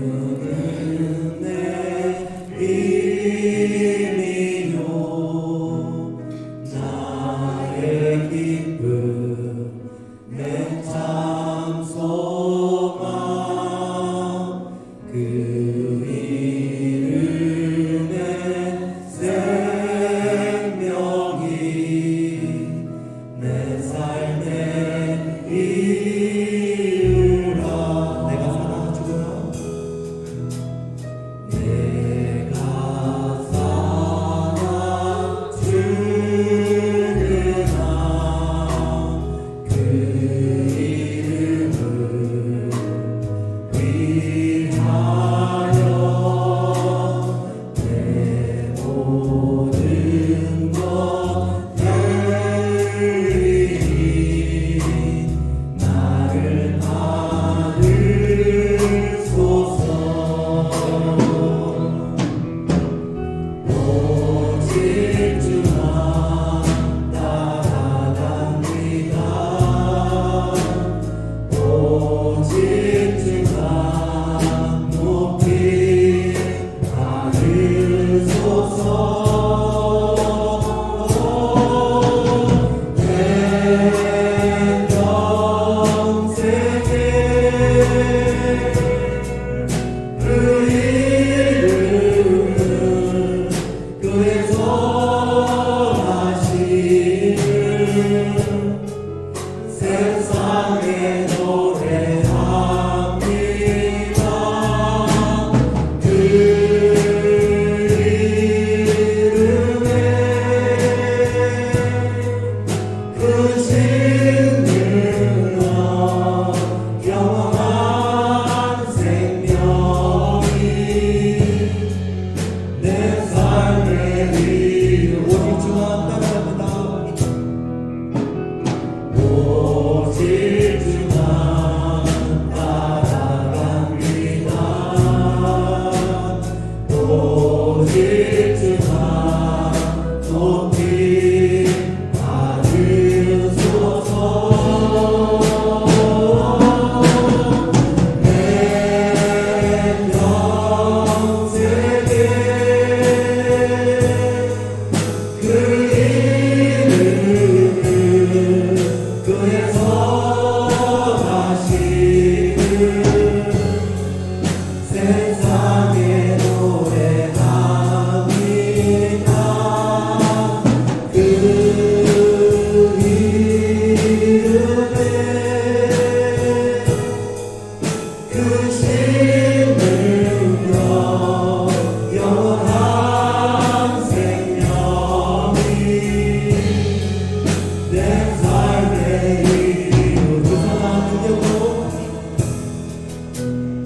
예수는 내 힘이요 나의 기쁨 내 참 소망 그 이름에 생명이 내 삶의 이유라. 내가 살아주구나. 내가 살아주구나. 그 이름을 위하여 내 모든 것들이 나를 받으소서. 오직 주만 따라갑니다. 오직 주만 높이 받으소서. 내 평생에 그 이름을 그의 선하심을 세상에 노래합니다. 그 이름에 크신 능력 영원한 생명이 내 삶의 이유. 오직 주만 따라갑니다. 오직 주만 따라갑니다. 오직 주만 높이 받으소서. 내 평생에 그 이름을 그의 선하심을 세상에 노래합니다. 그 이름에 크신 능력 영원한 생명이 내 삶의 이유.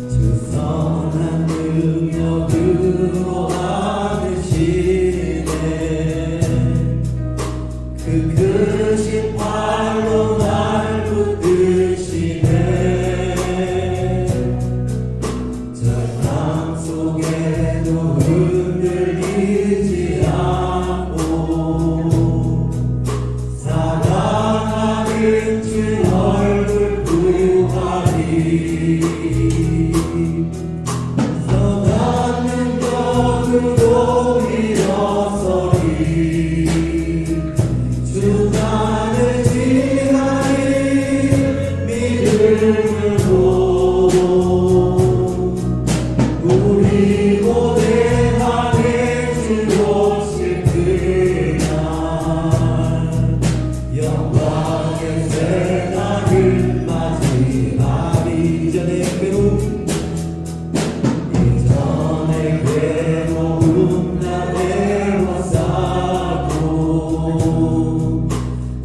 주 선한 능력으로 안으시네. 그 크신 팔로 날 붙드시네. 절망 속에도 흔들리지 않고 사랑하는 주 얼굴 구하리. 선한 능력으로 일어서리. 주 나를 지나리 믿음으로 우리 고대하게 주 오실 그날 영광의 새날을 맞이하리. 이전의 괴로움 나 배워싸고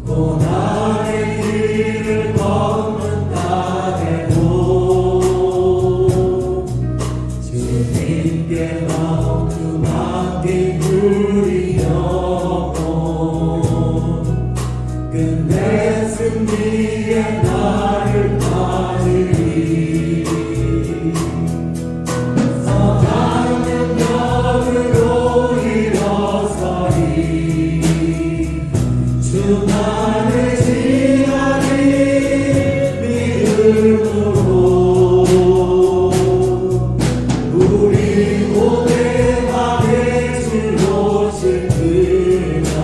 고난의 길을 걷는다 해도 주님께 모두 맡긴 우리 영혼 끝내 승리의 날을 맞으리. 선한 능력으로 일어서리. 주나 주만을 지나리 믿음으로 우리 고백하게 주 오실 그날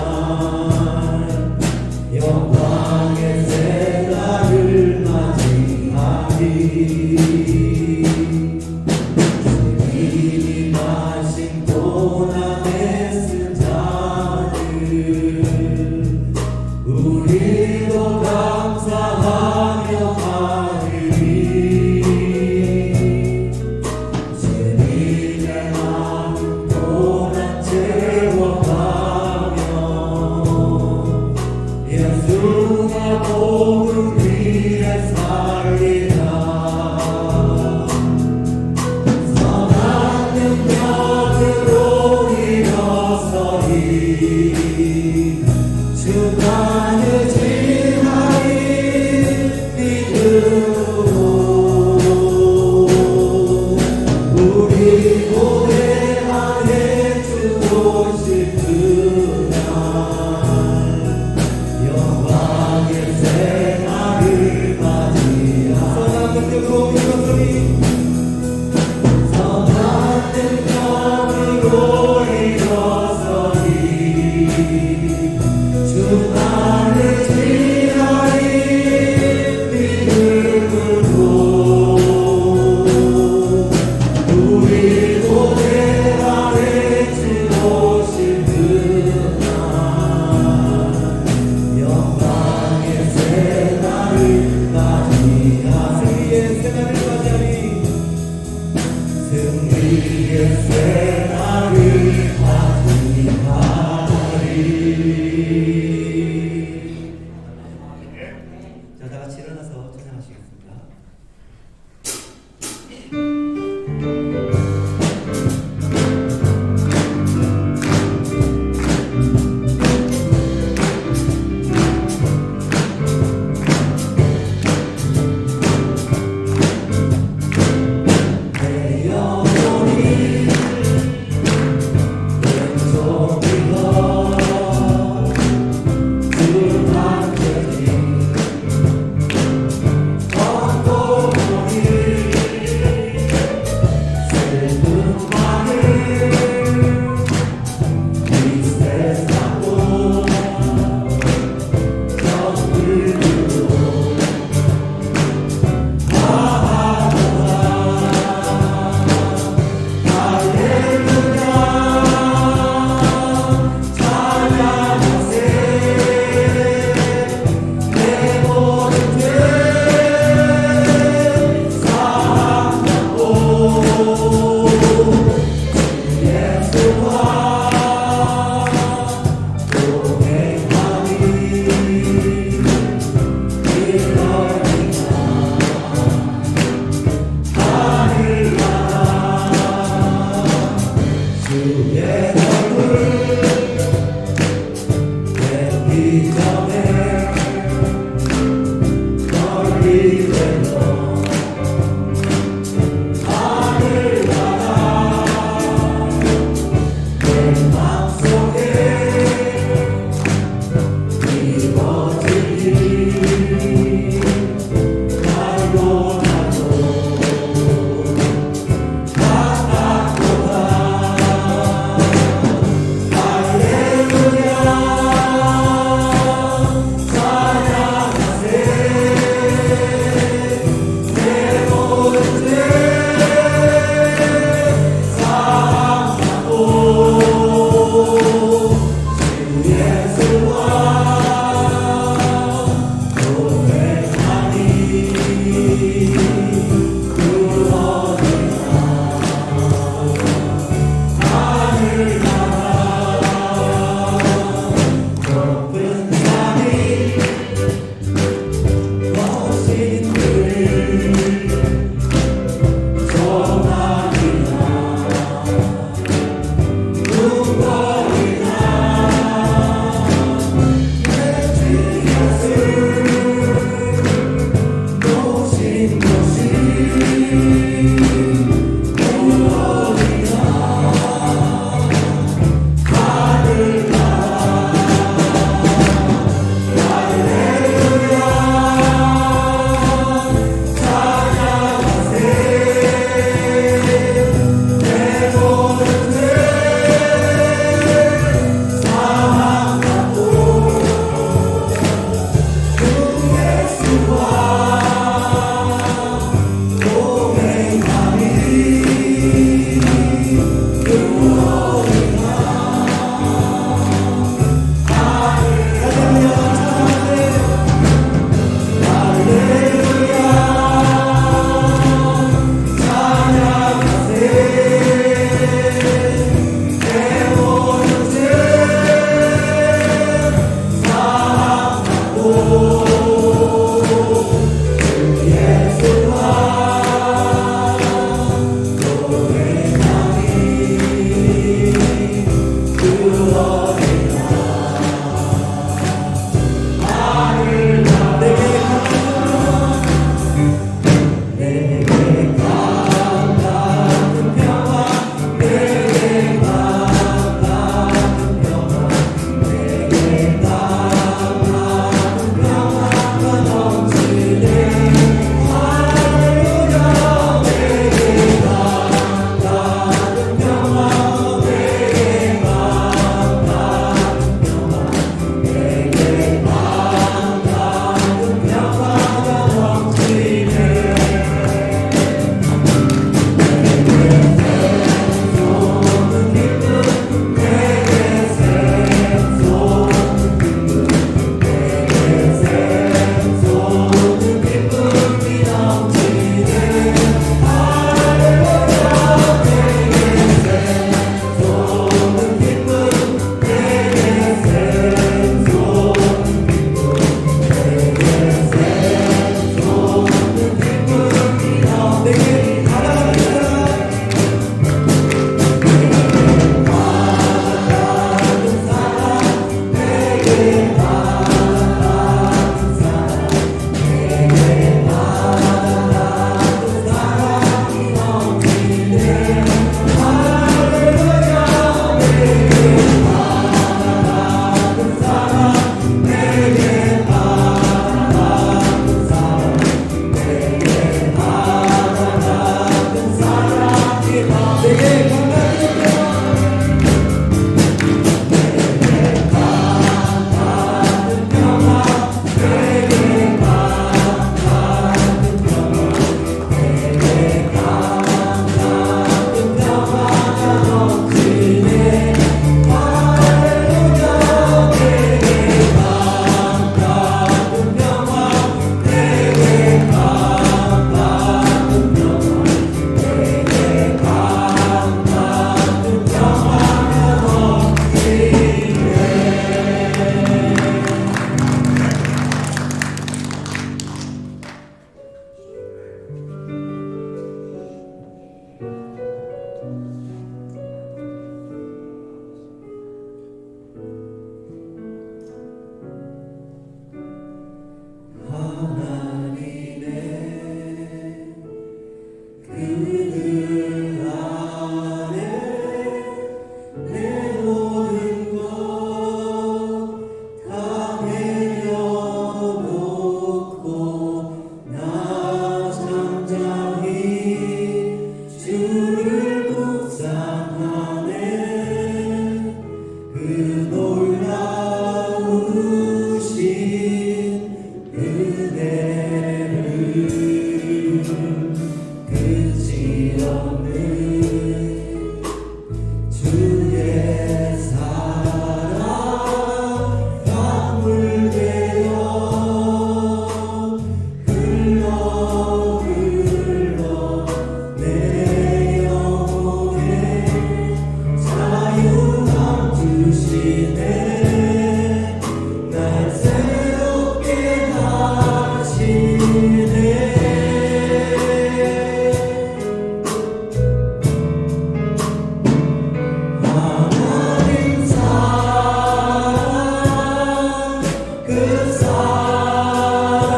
영광의 새날을 맞이하리 주님이 마신 고난의 승자를 우리도 감사하며 하리니 주님의 마음 고난 채워가며 예수가 복음 위에 살리라 선한 능력으로 일어서리 주만을 지나리 믿음으로 우리 고대하에 주 오실 그날 영광의 새날을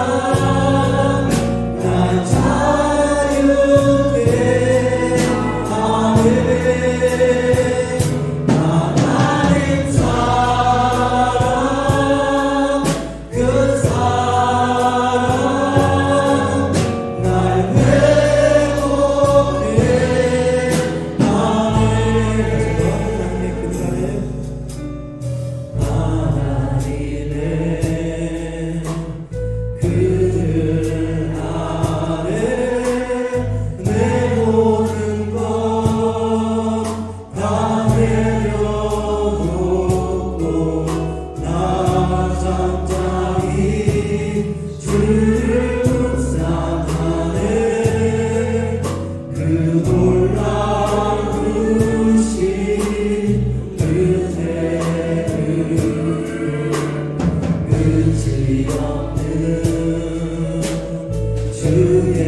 사랑 날 자유케 하네 하나님 사랑 그 사랑 날 회복해 하나님의 그늘 아래 내 모든 것 다 내려놓고 나 잠잠히 주를 묵상하네 그 놀라우신 은혜 끝이 없는 주의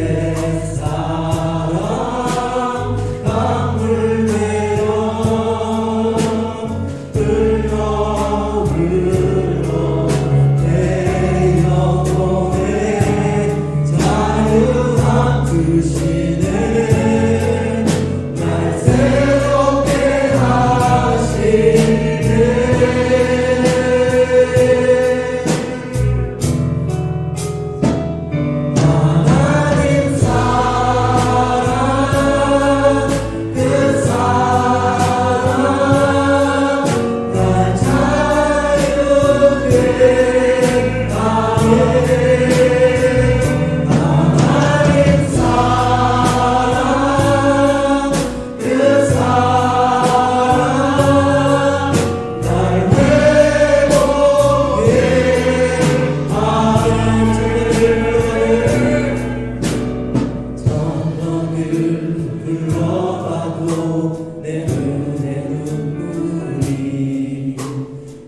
사랑 강물대로 흘러 내 영혼에 자유함 주시네 날 새롭게 하시네 하나님 사랑 그 사랑 날 자유케 하네 하나님 사랑 그 사랑 날 회복해 천년을 흘러가도 내 눈에 눈물이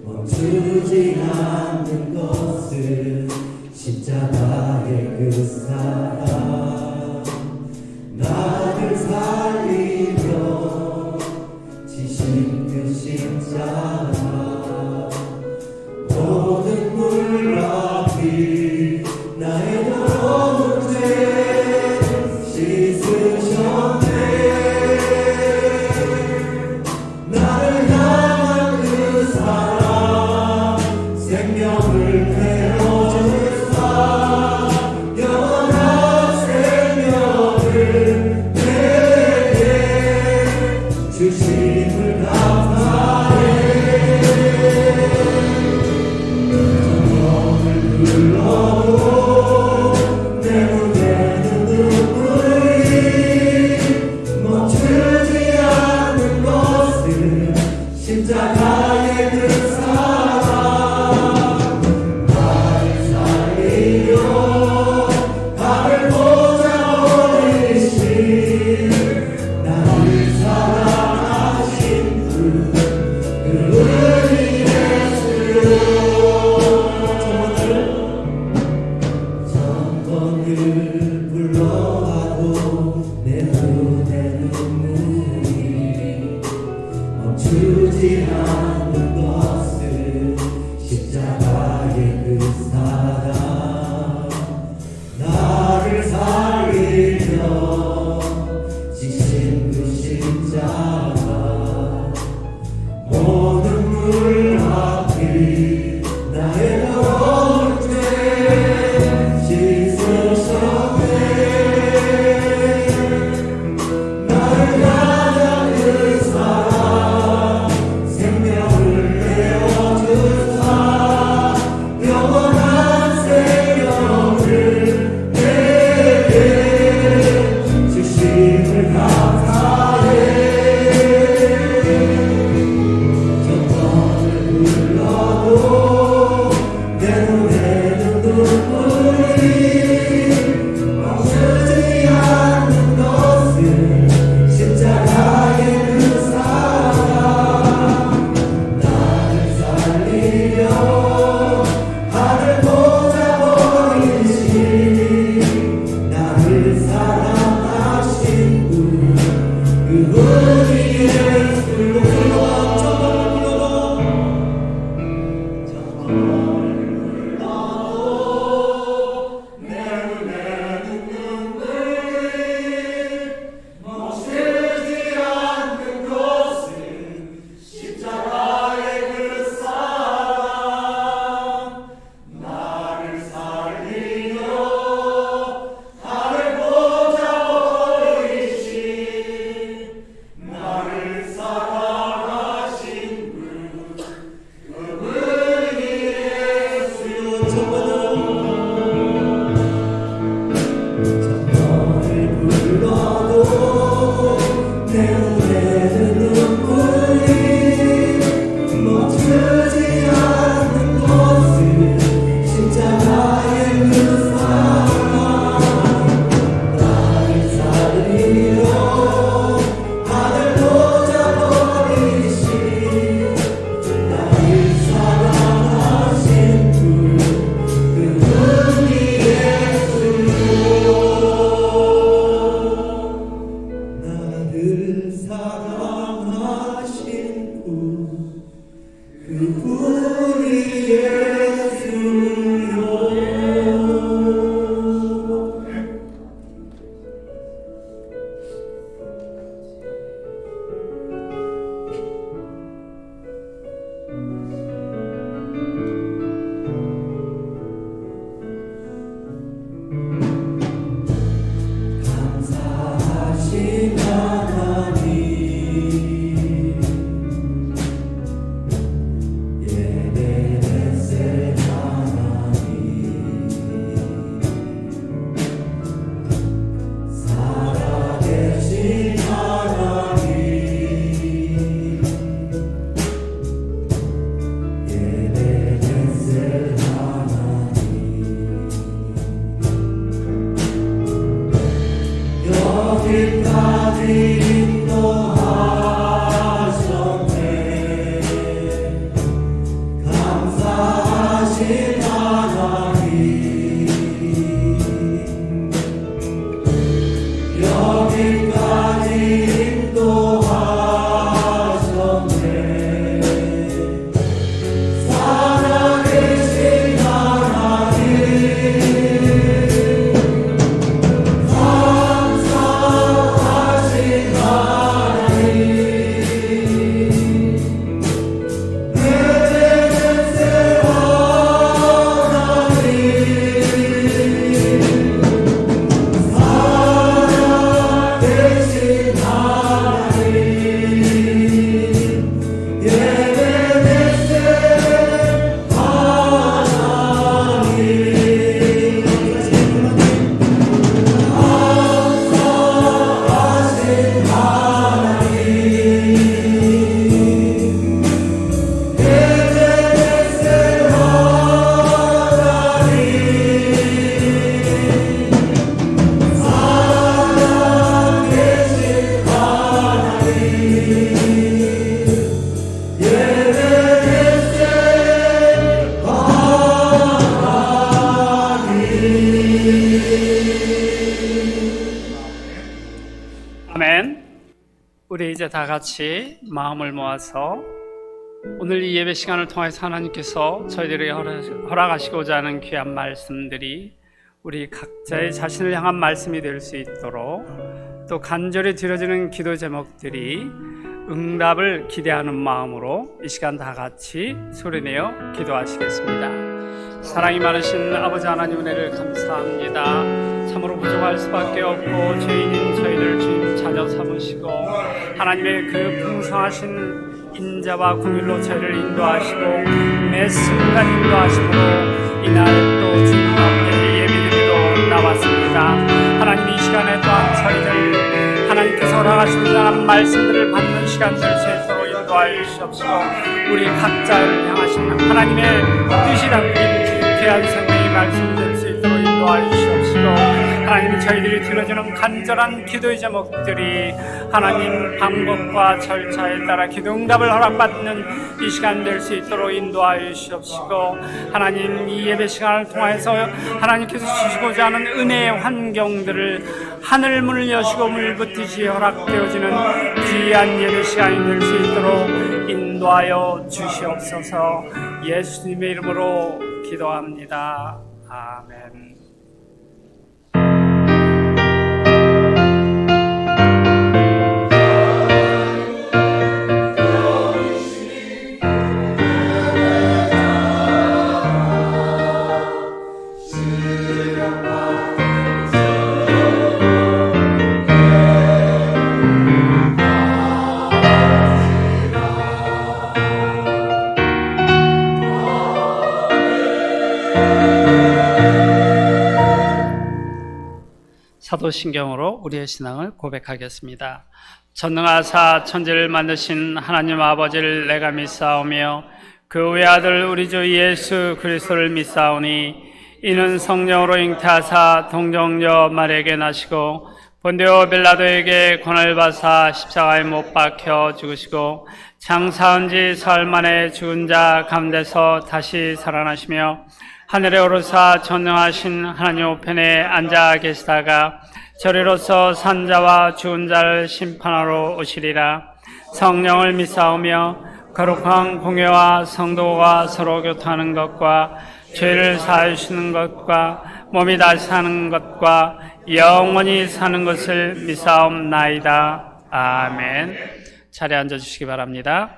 멈추지 않는 것은 십자가의 그 사랑 나를 살리며 지신 그 십자가 모든 물라비 나의 더러운 죄 씻으셨네 나를 향한 그 사랑 생명을 내어주사 영원한 생명을 내게 주심을 감사해 천년을 흘러도 내 눈에는 눈물이 멈추지 않는 것은 십자가의 그 사랑 나를 살리려 나를 보자 버리신 나를 사랑하신 그 은혜의 수요 인도하셨네. 감사하신 하나님, 여기까지 인도하셨네. 살아계신 하나님, 감사하신 하나님, 에베네셀 하나님, 살아계신 하나님, 에베네셀 아멘. 우리 이제 다 같이 마음을 모아서 오늘 이 예배 시간을 통해서 하나님께서 저희들에게 허락하시고자 하는 귀한 말씀들이 우리 각자의 자신을 향한 말씀이 될 수 있도록, 또 간절히 드려지는 기도 제목들이 응답을 기대하는 마음으로 이 시간 다 같이 소리내어 기도하시겠습니다. 사랑이 많으신 아버지 하나님, 은혜를 감사합니다. 참으로 부족할 수밖에 없고 죄인인 저희들 주님 자녀 삼으시고 하나님의 그 풍성하신 인자와 긍휼로 저희를 인도하시고 매 순간 인도하심으로 이날 또 주님 앞에 예배드리러 나왔습니다. 하나님, 이 시간에 또한 저희들 하나님께서 허락하시고자 하는 말씀들을 받는 시간 될 수 있도록 인도하여 주시옵시고, 우리 각자를 향하신 하나님의 뜻이 담긴 귀한 생명의 말씀 될 수 있도록 인도하여 주시옵시고, 하나님이 저희들이 들어주는 간절한 기도의 제목들이 하나님 방법과 절차에 따라 기도 응답을 허락받는 이 시간 될 수 있도록 인도하여 주시옵시고, 하나님 이 예배 시간을 통해서 하나님께서 주시고자 하는 은혜의 환경들을 하늘 문을 여시고 물붓듯이 허락되어지는 귀한 예배 시간이 될 수 있도록 인도하여 주시옵소서. 예수님의 이름으로 기도합니다. 아멘. 사도신경으로 우리의 신앙을 고백하겠습니다. 전능하사 천지를 만드신 하나님 아버지를 내가 믿사오며 그 외아들 우리 주 예수 그리스도를 믿사오니, 이는 성령으로 잉태하사 동정녀 마리아에게 나시고 본디오 빌라도에게 고난을 받사 십자가에 못 박혀 죽으시고 장사한 지 사흘 만에 죽은 자 가운데서 다시 살아나시며 하늘에 오르사 전능하신 하나님 우편에 앉아 계시다가 저리로서 산자와 죽은 자를 심판하러 오시리라. 성령을 믿사오며 거룩한 공회와 성도가 서로 교통하는 것과 죄를 사하여 주시는 것과 몸이 다시 사는 것과 영원히 사는 것을 믿사옵나이다. 아멘. 자리에 앉아주시기 바랍니다.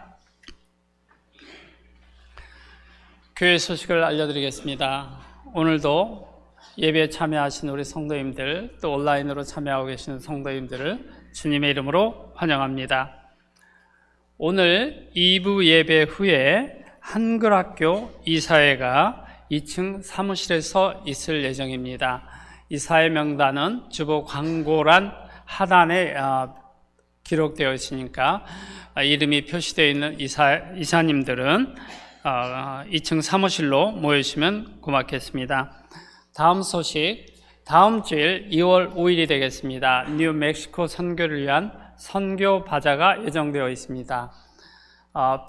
교회 소식을 알려드리겠습니다. 오늘도 예배에 참여하신 우리 성도님들, 또 온라인으로 참여하고 계시는 성도님들을 주님의 이름으로 환영합니다. 오늘 2부 예배 후에 한글학교 이사회가 2층 사무실에서 있을 예정입니다. 이사회 명단은 주보 광고란 하단에 기록되어 있으니까 이름이 표시되어 있는 이사님들은 2층 사무실로 모여주시면 고맙겠습니다. 다음 소식, 다음 주일 2월 5일이 되겠습니다. 뉴멕시코 선교를 위한 선교 바자가 예정되어 있습니다.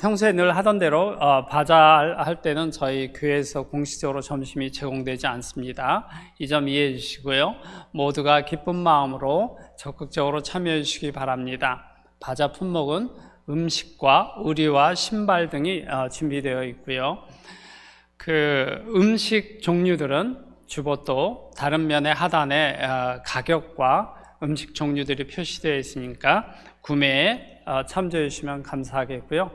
평소에 늘 하던 대로 바자 할 때는 저희 교회에서 공식적으로 점심이 제공되지 않습니다. 이 점 이해해 주시고요. 모두가 기쁜 마음으로 적극적으로 참여해 주시기 바랍니다. 바자 품목은 음식과 의류와 신발 등이 준비되어 있고요. 그 음식 종류들은 주보도 다른 면의 하단에 가격과 음식 종류들이 표시되어 있으니까 구매에 참조해 주시면 감사하겠고요.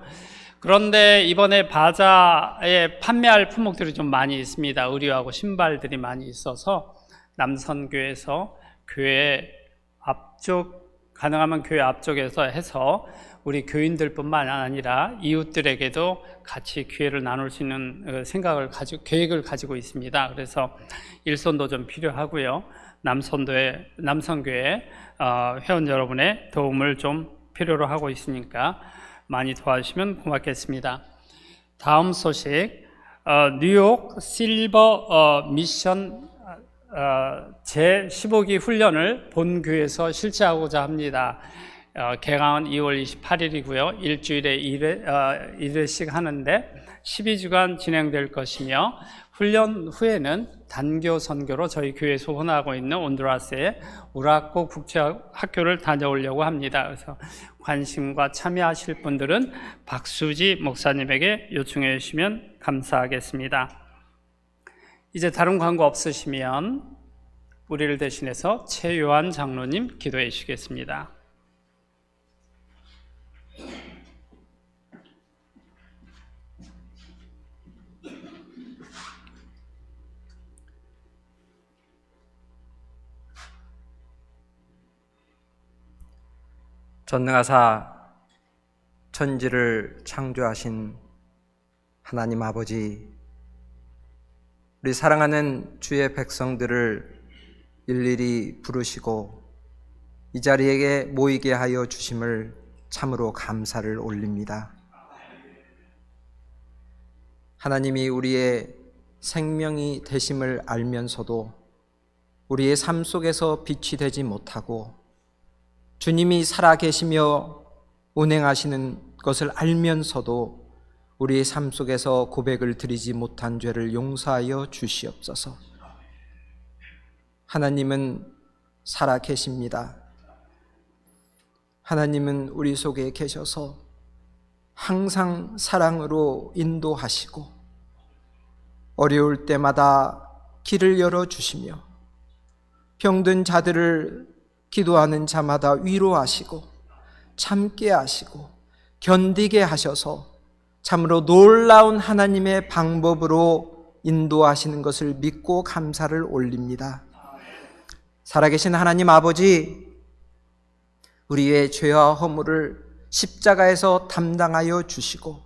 그런데 이번에 바자에 판매할 품목들이 좀 많이 있습니다. 의류하고 신발들이 많이 있어서 남선교에서 교회 앞쪽, 가능하면 교회 앞쪽에서 해서 우리 교인들뿐만 아니라 이웃들에게도 같이 기회를 나눌 수 있는 계획을 가지고 있습니다. 그래서 일손도 좀 필요하고요. 남선교회 회원 여러분의 도움을 좀 필요로 하고 있으니까 많이 도와주시면 고맙겠습니다. 다음 소식, 뉴욕 실버 미션 제15기 훈련을 본교에서 실시하고자 합니다. 개강은 2월 28일이고요. 일주일에 1회씩 하는데 12주간 진행될 것이며 훈련 후에는 단교 선교로 저희 교회 소원하고 있는 온두라스의 우라코 국제학교를 다녀오려고 합니다. 그래서 관심과 참여하실 분들은 박수지 목사님에게 요청해 주시면 감사하겠습니다. 이제 다른 광고 없으시면 우리를 대신해서 최요한 장로님 기도해 주시겠습니다. 전능하사 천지를 창조하신 하나님 아버지, 우리 사랑하는 주의 백성들을 일일이 부르시고 이 자리에 모이게 하여 주심을 참으로 감사를 올립니다. 하나님이 우리의 생명이 되심을 알면서도 우리의 삶 속에서 빛이 되지 못하고 주님이 살아계시며 운행하시는 것을 알면서도 우리의 삶 속에서 고백을 드리지 못한 죄를 용서하여 주시옵소서. 하나님은 살아계십니다. 하나님은 우리 속에 계셔서 항상 사랑으로 인도하시고 어려울 때마다 길을 열어주시며 병든 자들을 기도하는 자마다 위로하시고 참게 하시고 견디게 하셔서 참으로 놀라운 하나님의 방법으로 인도하시는 것을 믿고 감사를 올립니다. 살아계신 하나님 아버지, 우리의 죄와 허물을 십자가에서 담당하여 주시고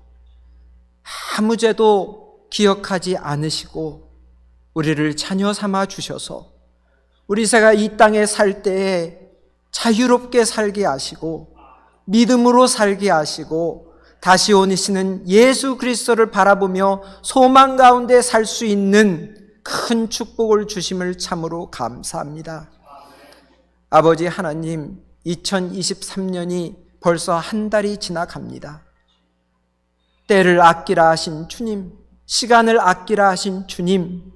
아무 죄도 기억하지 않으시고 우리를 자녀 삼아 주셔서 우리 새가 이 땅에 살 때에 자유롭게 살게 하시고 믿음으로 살게 하시고 다시 오시는 예수 그리스도를 바라보며 소망 가운데 살 수 있는 큰 축복을 주심을 참으로 감사합니다. 아버지 하나님, 2023년이 벌써 한 달이 지나갑니다. 때를 아끼라 하신 주님, 시간을 아끼라 하신 주님,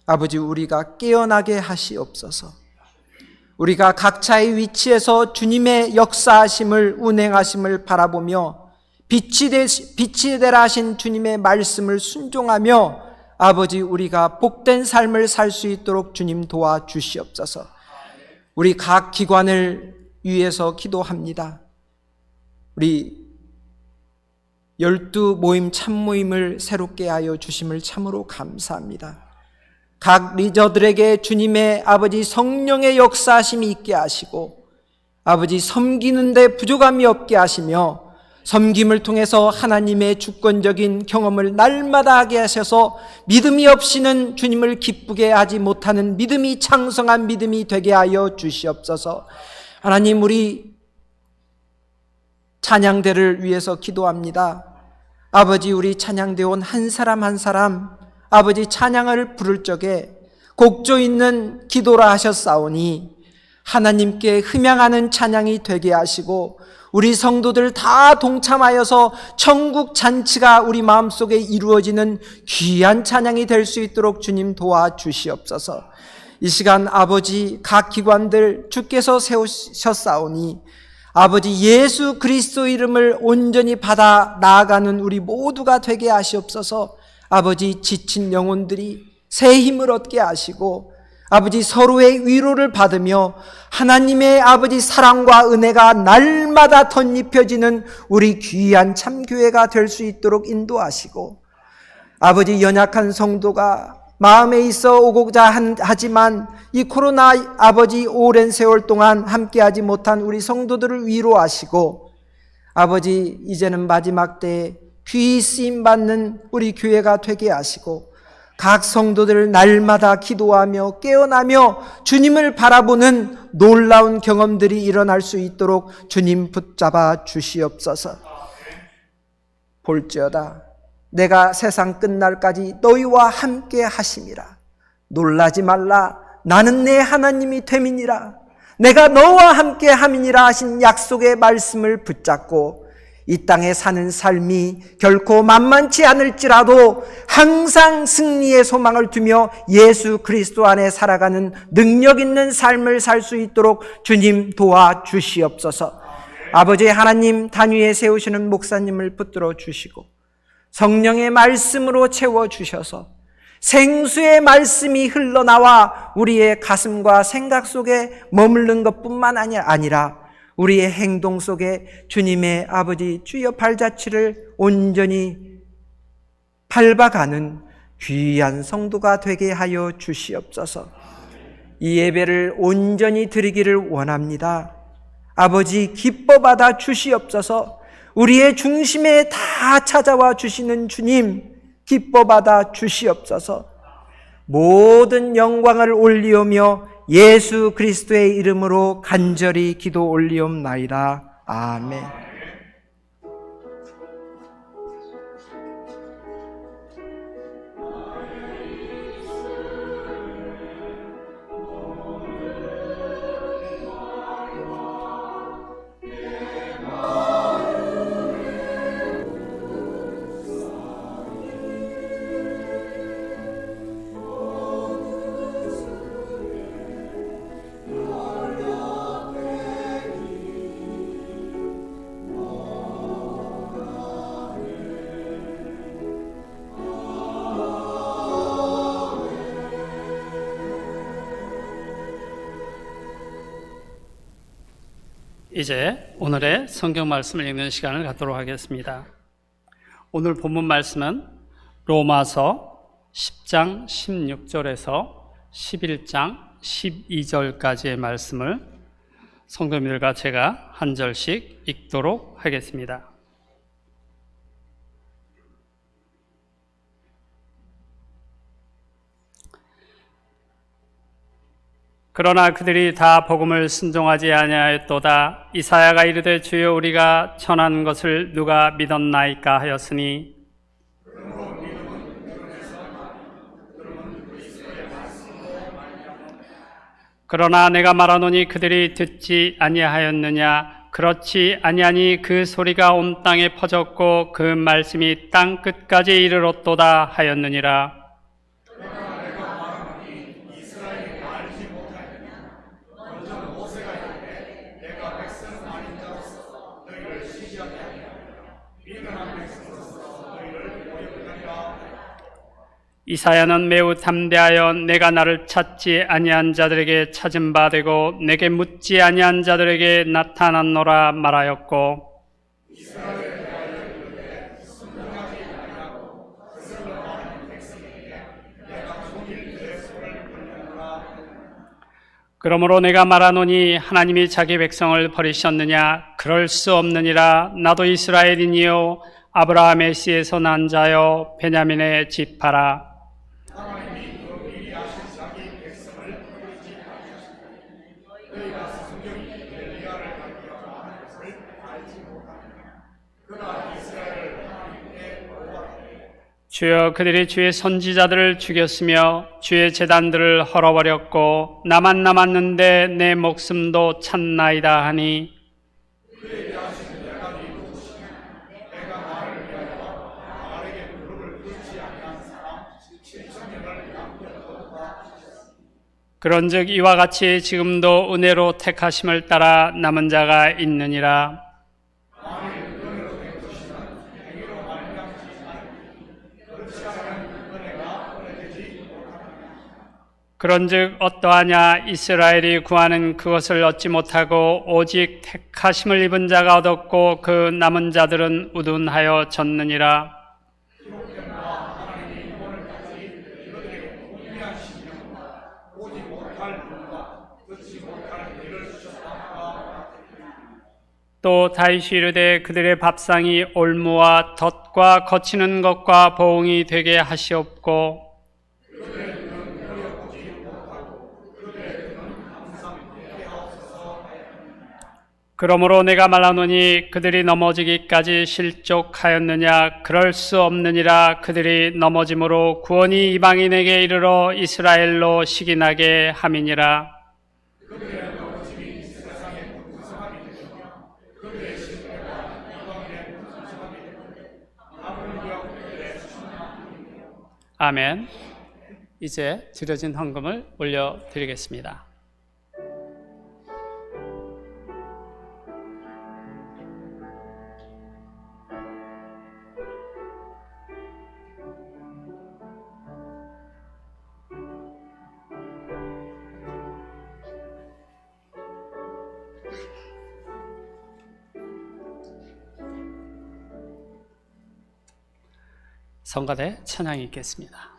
아버지 우리가 깨어나게 하시옵소서. 우리가 각자의 위치에서 주님의 역사하심을 운행하심을 바라보며 빛이 되라 하신 주님의 말씀을 순종하며 아버지 우리가 복된 삶을 살 수 있도록 주님 도와주시옵소서. 우리 각 기관을 위해서 기도합니다. 우리 12 모임 참모임을 새롭게 하여 주심을 참으로 감사합니다. 각 리더들에게 주님의 아버지 성령의 역사하심이 있게 하시고 아버지 섬기는 데 부족함이 없게 하시며 섬김을 통해서 하나님의 주권적인 경험을 날마다 하게 하셔서 믿음이 없이는 주님을 기쁘게 하지 못하는 믿음이 창성한 믿음이 되게 하여 주시옵소서. 하나님, 우리 찬양대를 위해서 기도합니다. 아버지, 우리 찬양대원 한 사람 한 사람 아버지 찬양을 부를 적에 곡조 있는 기도라 하셨사오니 하나님께 흠양하는 찬양이 되게 하시고 우리 성도들 다 동참하여서 천국 잔치가 우리 마음속에 이루어지는 귀한 찬양이 될 수 있도록 주님 도와주시옵소서. 이 시간 아버지 각 기관들 주께서 세우셨사오니 아버지 예수 그리스도 이름을 온전히 받아 나아가는 우리 모두가 되게 하시옵소서. 아버지 지친 영혼들이 새 힘을 얻게 하시고 아버지 서로의 위로를 받으며 하나님의 아버지 사랑과 은혜가 날마다 덧입혀지는 우리 귀한 참교회가 될 수 있도록 인도하시고 아버지 연약한 성도가 마음에 있어 오고자 하지만 이 코로나 아버지 오랜 세월 동안 함께하지 못한 우리 성도들을 위로하시고 아버지 이제는 마지막 때에 귀히 쓰임받는 우리 교회가 되게 하시고 각 성도들 날마다 기도하며 깨어나며 주님을 바라보는 놀라운 경험들이 일어날 수 있도록 주님 붙잡아 주시옵소서. 볼지어다 내가 세상 끝날까지 너희와 함께 하심이라. 놀라지 말라. 나는 내 하나님이 됨이니라. 내가 너와 함께 함이니라 하신 약속의 말씀을 붙잡고 이 땅에 사는 삶이 결코 만만치 않을지라도 항상 승리의 소망을 두며 예수 그리스도 안에 살아가는 능력 있는 삶을 살 수 있도록 주님 도와주시옵소서. 아버지 하나님 단위에 세우시는 목사님을 붙들어 주시고 성령의 말씀으로 채워주셔서 생수의 말씀이 흘러나와 우리의 가슴과 생각 속에 머무른 것뿐만 아니라 우리의 행동 속에 주님의 아버지 주여 발자취를 온전히 밟아가는 귀한 성도가 되게 하여 주시옵소서. 이 예배를 온전히 드리기를 원합니다. 아버지 기뻐 받아 주시옵소서. 우리의 중심에 다 찾아와 주시는 주님 기뻐 받아 주시옵소서. 모든 영광을 올리오며 예수 그리스도의 이름으로 간절히 기도 올리옵나이다. 아멘. 이제 오늘의 성경 말씀을 읽는 시간을 갖도록 하겠습니다. 오늘 본문 말씀은 로마서 10장 16절에서 11장 12절까지의 말씀을 성도님들과 제가 한 절씩 읽도록 하겠습니다. 그러나 그들이 다 복음을 순종하지 아니하였도다. 이사야가 이르되 주여 우리가 전한 것을 누가 믿었나이까 하였으니 그러나 내가 말하노니 그들이 듣지 아니하였느냐. 그렇지 아니하니 그 소리가 온 땅에 퍼졌고 그 말씀이 땅 끝까지 이르렀도다 하였느니라. 이사야는 매우 담대하여 내가 나를 찾지 아니한 자들에게 찾은 바 되고 내게 묻지 아니한 자들에게 나타났노라 말하였고, 그러므로 내가 말하노니 하나님이 자기 백성을 버리셨느냐? 그럴 수 없느니라. 나도 이스라엘이니요 아브라함의 씨에서 난 자요 베냐민의 지파라. 주여, 그들이 주의 선지자들을 죽였으며 주의 제단들을 헐어버렸고 나만 남았는데 내 목숨도 찼나이다 하니 그런즉 이와 같이 지금도 은혜로 택하심을 따라 남은 자가 있느니라. 그런즉 어떠하냐? 이스라엘이 구하는 그것을 얻지 못하고 오직 택하심을 입은 자가 얻었고 그 남은 자들은 우둔하여 졌느니라. 또 다윗이 이르되 그들의 밥상이 올무와 덫과 거치는 것과 보응이 되게 하시옵고 그러므로 내가 말하노니 그들이 넘어지기까지 실족하였느냐? 그럴 수 없느니라. 그들이 넘어짐으로 구원이 이방인에게 이르러 이스라엘로 시기나게 함이니라. 아멘. 이제 드려진 헌금을 올려드리겠습니다. 성가대 찬양이 있겠습니다.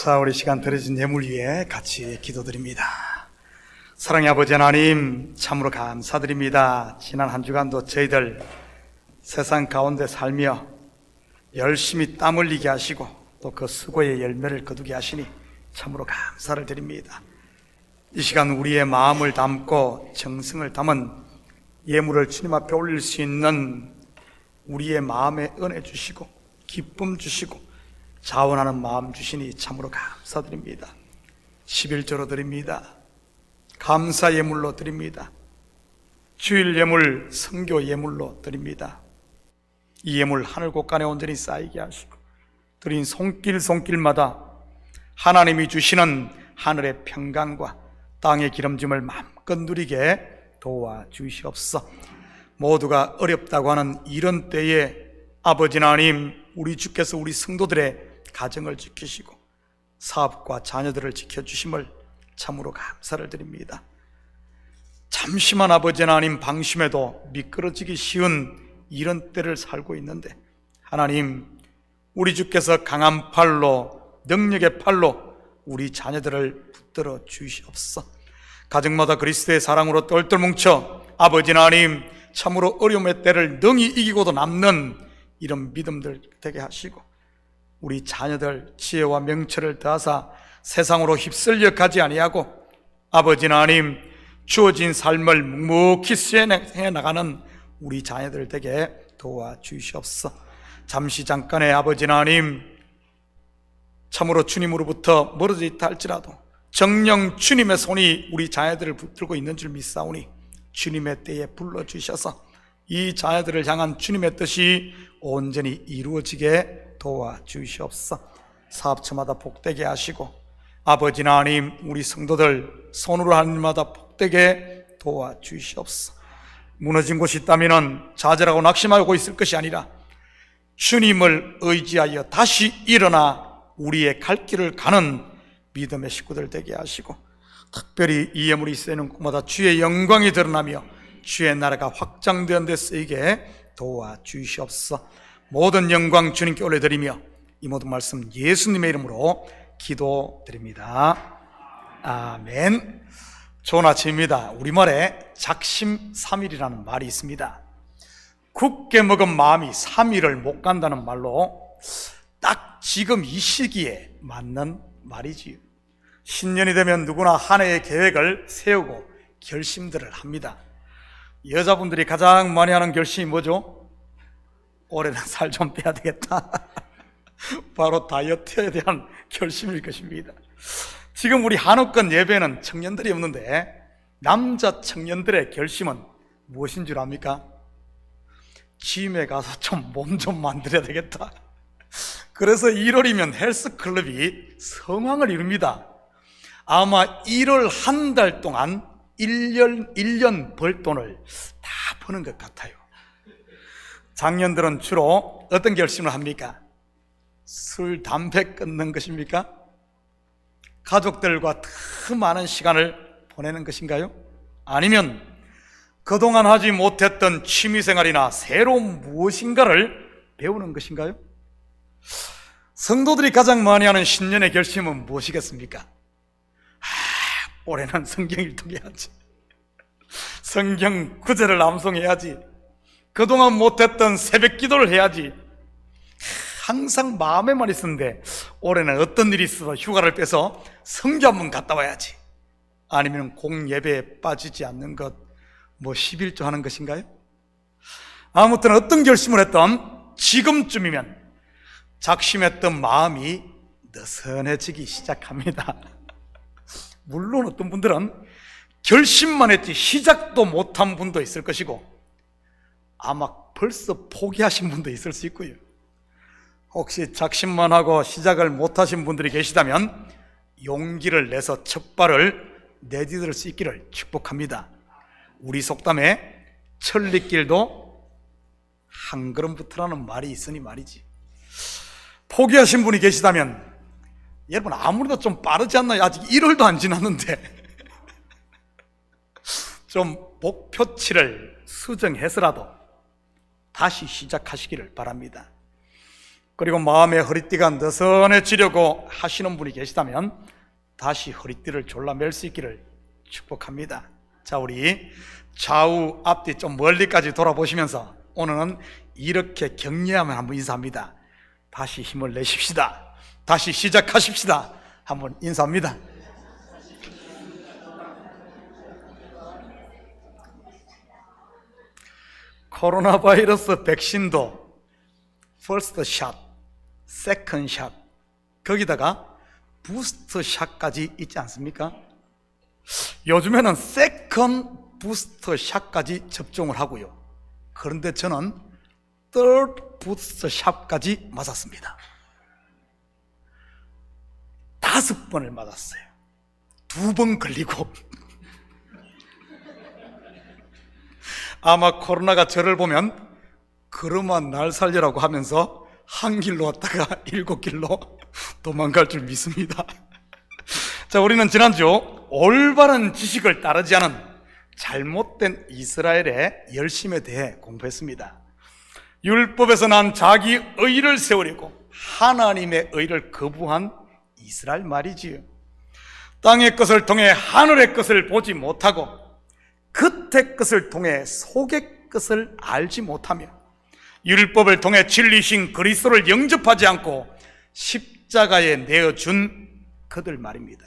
자, 우리 시간 드려진 예물 위에 같이 기도드립니다. 사랑의 아버지 하나님, 참으로 감사드립니다. 지난 한 주간도 저희들 세상 가운데 살며 열심히 땀 흘리게 하시고 또 그 수고의 열매를 거두게 하시니 참으로 감사를 드립니다. 이 시간 우리의 마음을 담고 정성을 담은 예물을 주님 앞에 올릴 수 있는 우리의 마음에 은혜 주시고 기쁨 주시고 자원하는 마음 주시니 참으로 감사드립니다. 11조로 드립니다. 감사 예물로 드립니다. 주일 예물, 선교 예물로 드립니다. 이 예물 하늘 곳간에 온전히 쌓이게 하시고 드린 손길마다 하나님이 주시는 하늘의 평강과 땅의 기름짐을 마음껏 누리게 도와주시옵소서. 모두가 어렵다고 하는 이런 때에 아버지 하나님, 우리 주께서 우리 성도들의 가정을 지키시고 사업과 자녀들을 지켜주심을 참으로 감사를 드립니다. 잠시만 아버지 하나님 방심해도 미끄러지기 쉬운 이런 때를 살고 있는데 하나님, 우리 주께서 강한 팔로, 능력의 팔로 우리 자녀들을 붙들어 주시옵소서. 가정마다 그리스도의 사랑으로 똘똘 뭉쳐 아버지 하나님 참으로 어려움의 때를 능히 이기고도 남는 이런 믿음들 되게 하시고 우리 자녀들 지혜와 명철을 더하사 세상으로 휩쓸려 가지 아니하고 아버지 하나님 주어진 삶을 묵묵히 수행해 나가는 우리 자녀들 되게 도와주시옵소서. 잠깐의 아버지 하나님 참으로 주님으로부터 멀어져 있다 할지라도 정녕 주님의 손이 우리 자녀들을 붙들고 있는 줄 믿사오니 주님의 때에 불러주셔서 이 자녀들을 향한 주님의 뜻이 온전히 이루어지게 도와주시옵소서. 사업처마다 복되게 하시고 아버지 하나님 우리 성도들 손으로 하는 일마다 복되게 도와주시옵소서. 무너진 곳이 있다면 좌절하고 낙심하고 있을 것이 아니라 주님을 의지하여 다시 일어나 우리의 갈 길을 가는 믿음의 식구들 되게 하시고 특별히 이 예물이 쓰이는 곳마다 주의 영광이 드러나며 주의 나라가 확장되는 데 쓰이게 도와주시옵소서. 모든 영광 주님께 올려드리며 이 모든 말씀 예수님의 이름으로 기도드립니다. 아멘. 좋은 아침입니다. 우리말에 작심삼일이라는 말이 있습니다. 굳게 먹은 마음이 3일을 못 간다는 말로 딱 지금 이 시기에 맞는 말이지요. 신년이 되면 누구나 한 해의 계획을 세우고 결심들을 합니다. 여자분들이 가장 많이 하는 결심이 뭐죠? 올해는 살 좀 빼야 되겠다. 바로 다이어트에 대한 결심일 것입니다. 지금 우리 한옥권 예배는 청년들이 없는데 남자 청년들의 결심은 무엇인 줄 압니까? 짐에 가서 좀 몸 좀 만들어야 되겠다. 그래서 1월이면 헬스클럽이 성황을 이룹니다. 아마 1월 한 달 동안 1년 벌 돈을 다 버는 것 같아요. 장년들은 주로 어떤 결심을 합니까? 술, 담배 끊는 것입니까? 가족들과 더 많은 시간을 보내는 것인가요? 아니면 그동안 하지 못했던 취미생활이나 새로운 무엇인가를 배우는 것인가요? 성도들이 가장 많이 하는 신년의 결심은 무엇이겠습니까? 올해는 성경 일독해야지, 성경 구절을 암송해야지, 그동안 못했던 새벽 기도를 해야지. 항상 마음에만 있었는데 올해는 어떤 일이 있어서 휴가를 빼서 성교 한번 갔다 와야지. 아니면 공예배에 빠지지 않는 것, 11조 하는 것인가요? 아무튼 어떤 결심을 했던 지금쯤이면 작심했던 마음이 느슨해지기 시작합니다. 물론 어떤 분들은 결심만 했지 시작도 못한 분도 있을 것이고 아마 벌써 포기하신 분도 있을 수 있고요. 혹시 작심만 하고 시작을 못하신 분들이 계시다면 용기를 내서 첫 발을 내디딜 수 있기를 축복합니다. 우리 속담에 천리길도 한 걸음부터라는 말이 있으니 말이지. 포기하신 분이 계시다면 여러분 아무래도 좀 빠르지 않나요? 아직 1월도 안 지났는데 좀 목표치를 수정해서라도 다시 시작하시기를 바랍니다. 그리고 마음의 허리띠가 느슨해지려고 하시는 분이 계시다면 다시 허리띠를 졸라맬 수 있기를 축복합니다. 자, 우리 좌우 앞뒤 좀 멀리까지 돌아보시면서 오늘은 이렇게 격려하면 한번 인사합니다. 다시 힘을 내십시다. 다시 시작하십시다. 한번 인사합니다. 코로나 바이러스 백신도 퍼스트 샷, 세컨드 샷, 거기다가 부스터 샷까지 있지 않습니까? 요즘에는 세컨드 부스터 샷까지 접종을 하고요. 그런데 저는 third 부스터 샷까지 맞았습니다. 5번을 맞았어요. 2번 걸리고 아마 코로나가 저를 보면 그러면 날 살려라고 하면서 한 길로 왔다가 7길로 도망갈 줄 믿습니다. 자, 우리는 지난주 올바른 지식을 따르지 않은 잘못된 이스라엘의 열심에 대해 공부했습니다. 율법에서 난 자기 의를 세우려고 하나님의 의를 거부한 이스라엘 말이지요. 땅의 것을 통해 하늘의 것을 보지 못하고 겉의 것을 통해 속의 것을 알지 못하며 율법을 통해 진리신 그리스도를 영접하지 않고 십자가에 내어준 그들 말입니다.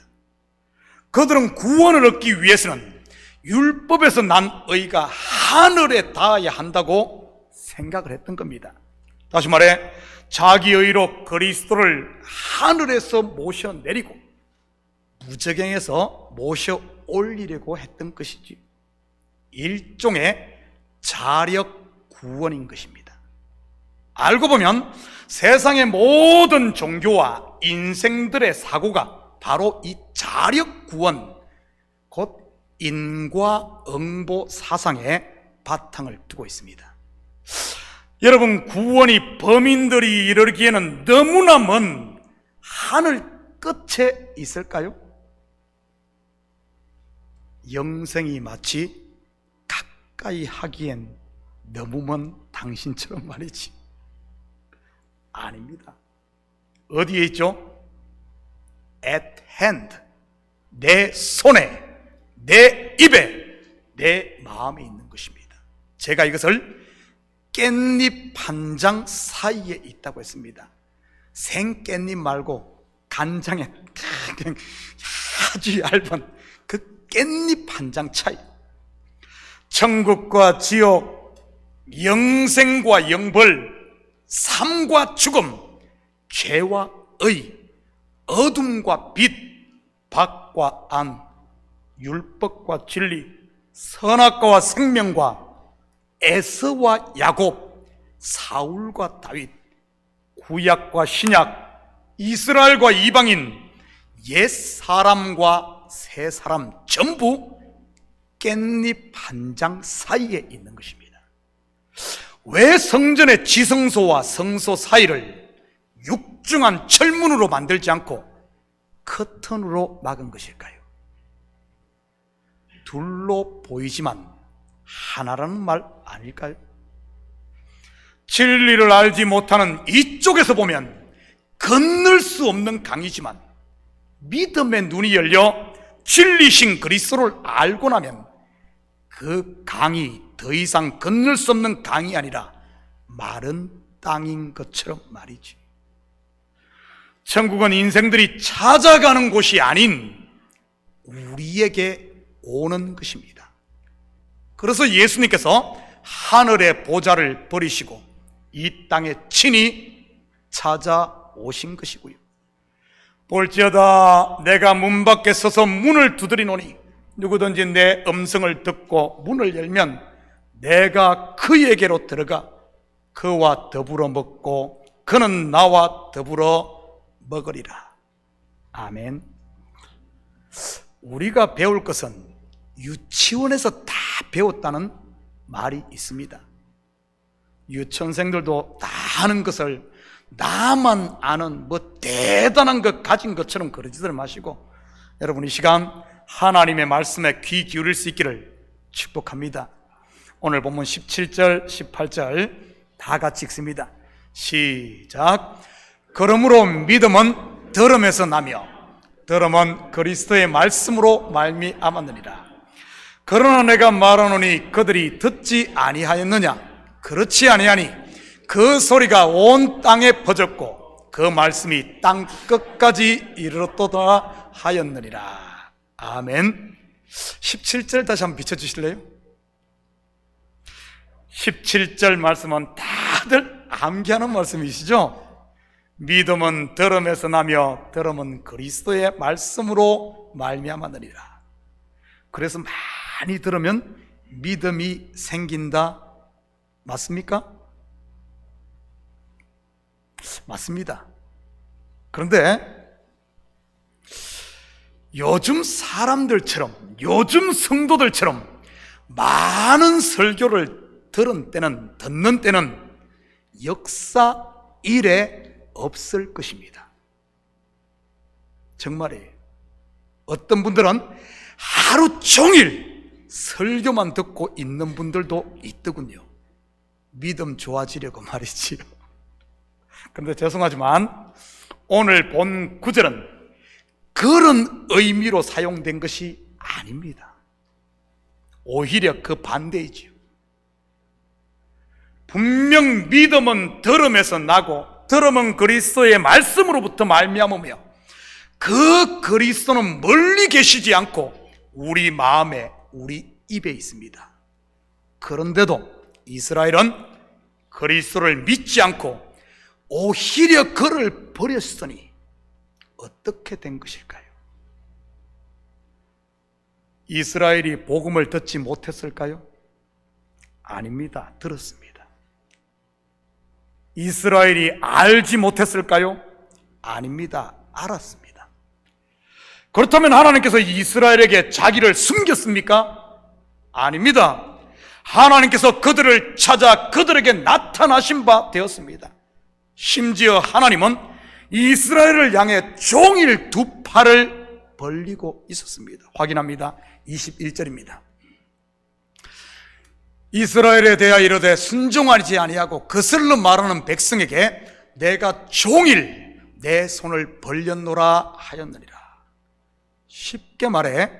그들은 구원을 얻기 위해서는 율법에서 난 의가 하늘에 닿아야 한다고 생각을 했던 겁니다. 다시 말해 자기 의로 그리스도를 하늘에서 모셔내리고 무저갱에서 모셔 올리려고 했던 것이지, 일종의 자력 구원인 것입니다. 알고 보면 세상의 모든 종교와 인생들의 사고가 바로 이 자력 구원, 곧 인과응보 사상에 바탕을 두고 있습니다. 여러분, 구원이 범인들이 이르기에는 너무나 먼 하늘 끝에 있을까요? 영생이 마치 가까이 하기엔 너무 먼 당신처럼 말이지. 아닙니다. 어디에 있죠? At hand, 내 손에, 내 입에, 내 마음에 있는 것입니다. 제가 이것을 깻잎 한 장 사이에 있다고 했습니다. 생깻잎 말고 간장에 그냥 아주 얇은 그 깻잎 한 장 차이. 천국과 지옥, 영생과 영벌, 삶과 죽음, 죄와 의, 어둠과 빛, 밖과 안, 율법과 진리, 선악과와 생명과 에서와 야곱, 사울과 다윗, 구약과 신약, 이스라엘과 이방인, 옛 사람과 새 사람 전부 깻잎 한 장 사이에 있는 것입니다. 왜 성전의 지성소와 성소 사이를 육중한 철문으로 만들지 않고 커튼으로 막은 것일까요? 둘로 보이지만 하나라는 말 아닐까요? 진리를 알지 못하는 이쪽에서 보면 건널 수 없는 강이지만 믿음의 눈이 열려 진리신 그리스도를 알고 나면 그 강이 더 이상 건널 수 없는 강이 아니라 마른 땅인 것처럼 말이지. 천국은 인생들이 찾아가는 곳이 아닌 우리에게 오는 것입니다. 그래서 예수님께서 하늘의 보좌를 버리시고 이 땅에 친히 찾아오신 것이고요. 볼지어다 내가 문 밖에 서서 문을 두드리노니 누구든지 내 음성을 듣고 문을 열면 내가 그에게로 들어가 그와 더불어 먹고 그는 나와 더불어 먹으리라. 아멘. 우리가 배울 것은 유치원에서 다 배웠다는 말이 있습니다. 유치원생들도 다 아는 것을 나만 아는 대단한 것 가진 것처럼 그러지들 마시고, 여러분 이 시간 하나님의 말씀에 귀 기울일 수 있기를 축복합니다. 오늘 본문 17절 18절 다 같이 읽습니다. 시작. 그러므로 믿음은 들음에서 나며 들음은 그리스도의 말씀으로 말미암았느니라. 그러나 내가 말하노니 그들이 듣지 아니하였느냐? 그렇지 아니하니 그 소리가 온 땅에 퍼졌고 그 말씀이 땅 끝까지 이르렀도다 하였느니라. 아멘. 17절 다시 한번 비춰주실래요? 17절 말씀은 다들 암기하는 말씀이시죠? 믿음은 들음에서 나며 들음은 그리스도의 말씀으로 말미암았느니라. 그래서 많이 들으면 믿음이 생긴다. 맞습니까? 맞습니다. 그런데 요즘 사람들처럼, 요즘 성도들처럼 많은 설교를 듣는 때는 역사 이래 없을 것입니다. 정말이에요. 어떤 분들은 하루 종일 설교만 듣고 있는 분들도 있더군요. 믿음 좋아지려고 말이지요. 그런데 죄송하지만 오늘 본 구절은 그런 의미로 사용된 것이 아닙니다. 오히려 그 반대이지요. 분명 믿음은 들음에서 나고 들음은 그리스도의 말씀으로부터 말미암으며 그 그리스도는 멀리 계시지 않고 우리 마음에, 우리 입에 있습니다. 그런데도 이스라엘은 그리스도를 믿지 않고 오히려 그를 버렸으니 어떻게 된 것일까요? 이스라엘이 복음을 듣지 못했을까요? 아닙니다. 들었습니다. 이스라엘이 알지 못했을까요? 아닙니다. 알았습니다. 그렇다면 하나님께서 이스라엘에게 자기를 숨겼습니까? 아닙니다. 하나님께서 그들을 찾아 그들에게 나타나신 바 되었습니다. 심지어 하나님은 이스라엘을 향해 종일 두 팔을 벌리고 있었습니다. 확인합니다. 21절입니다. 이스라엘에 대하여 이르되 순종하지 아니하고 거슬러 말하는 백성에게 내가 종일 내 손을 벌렸노라 하였느니라. 쉽게 말해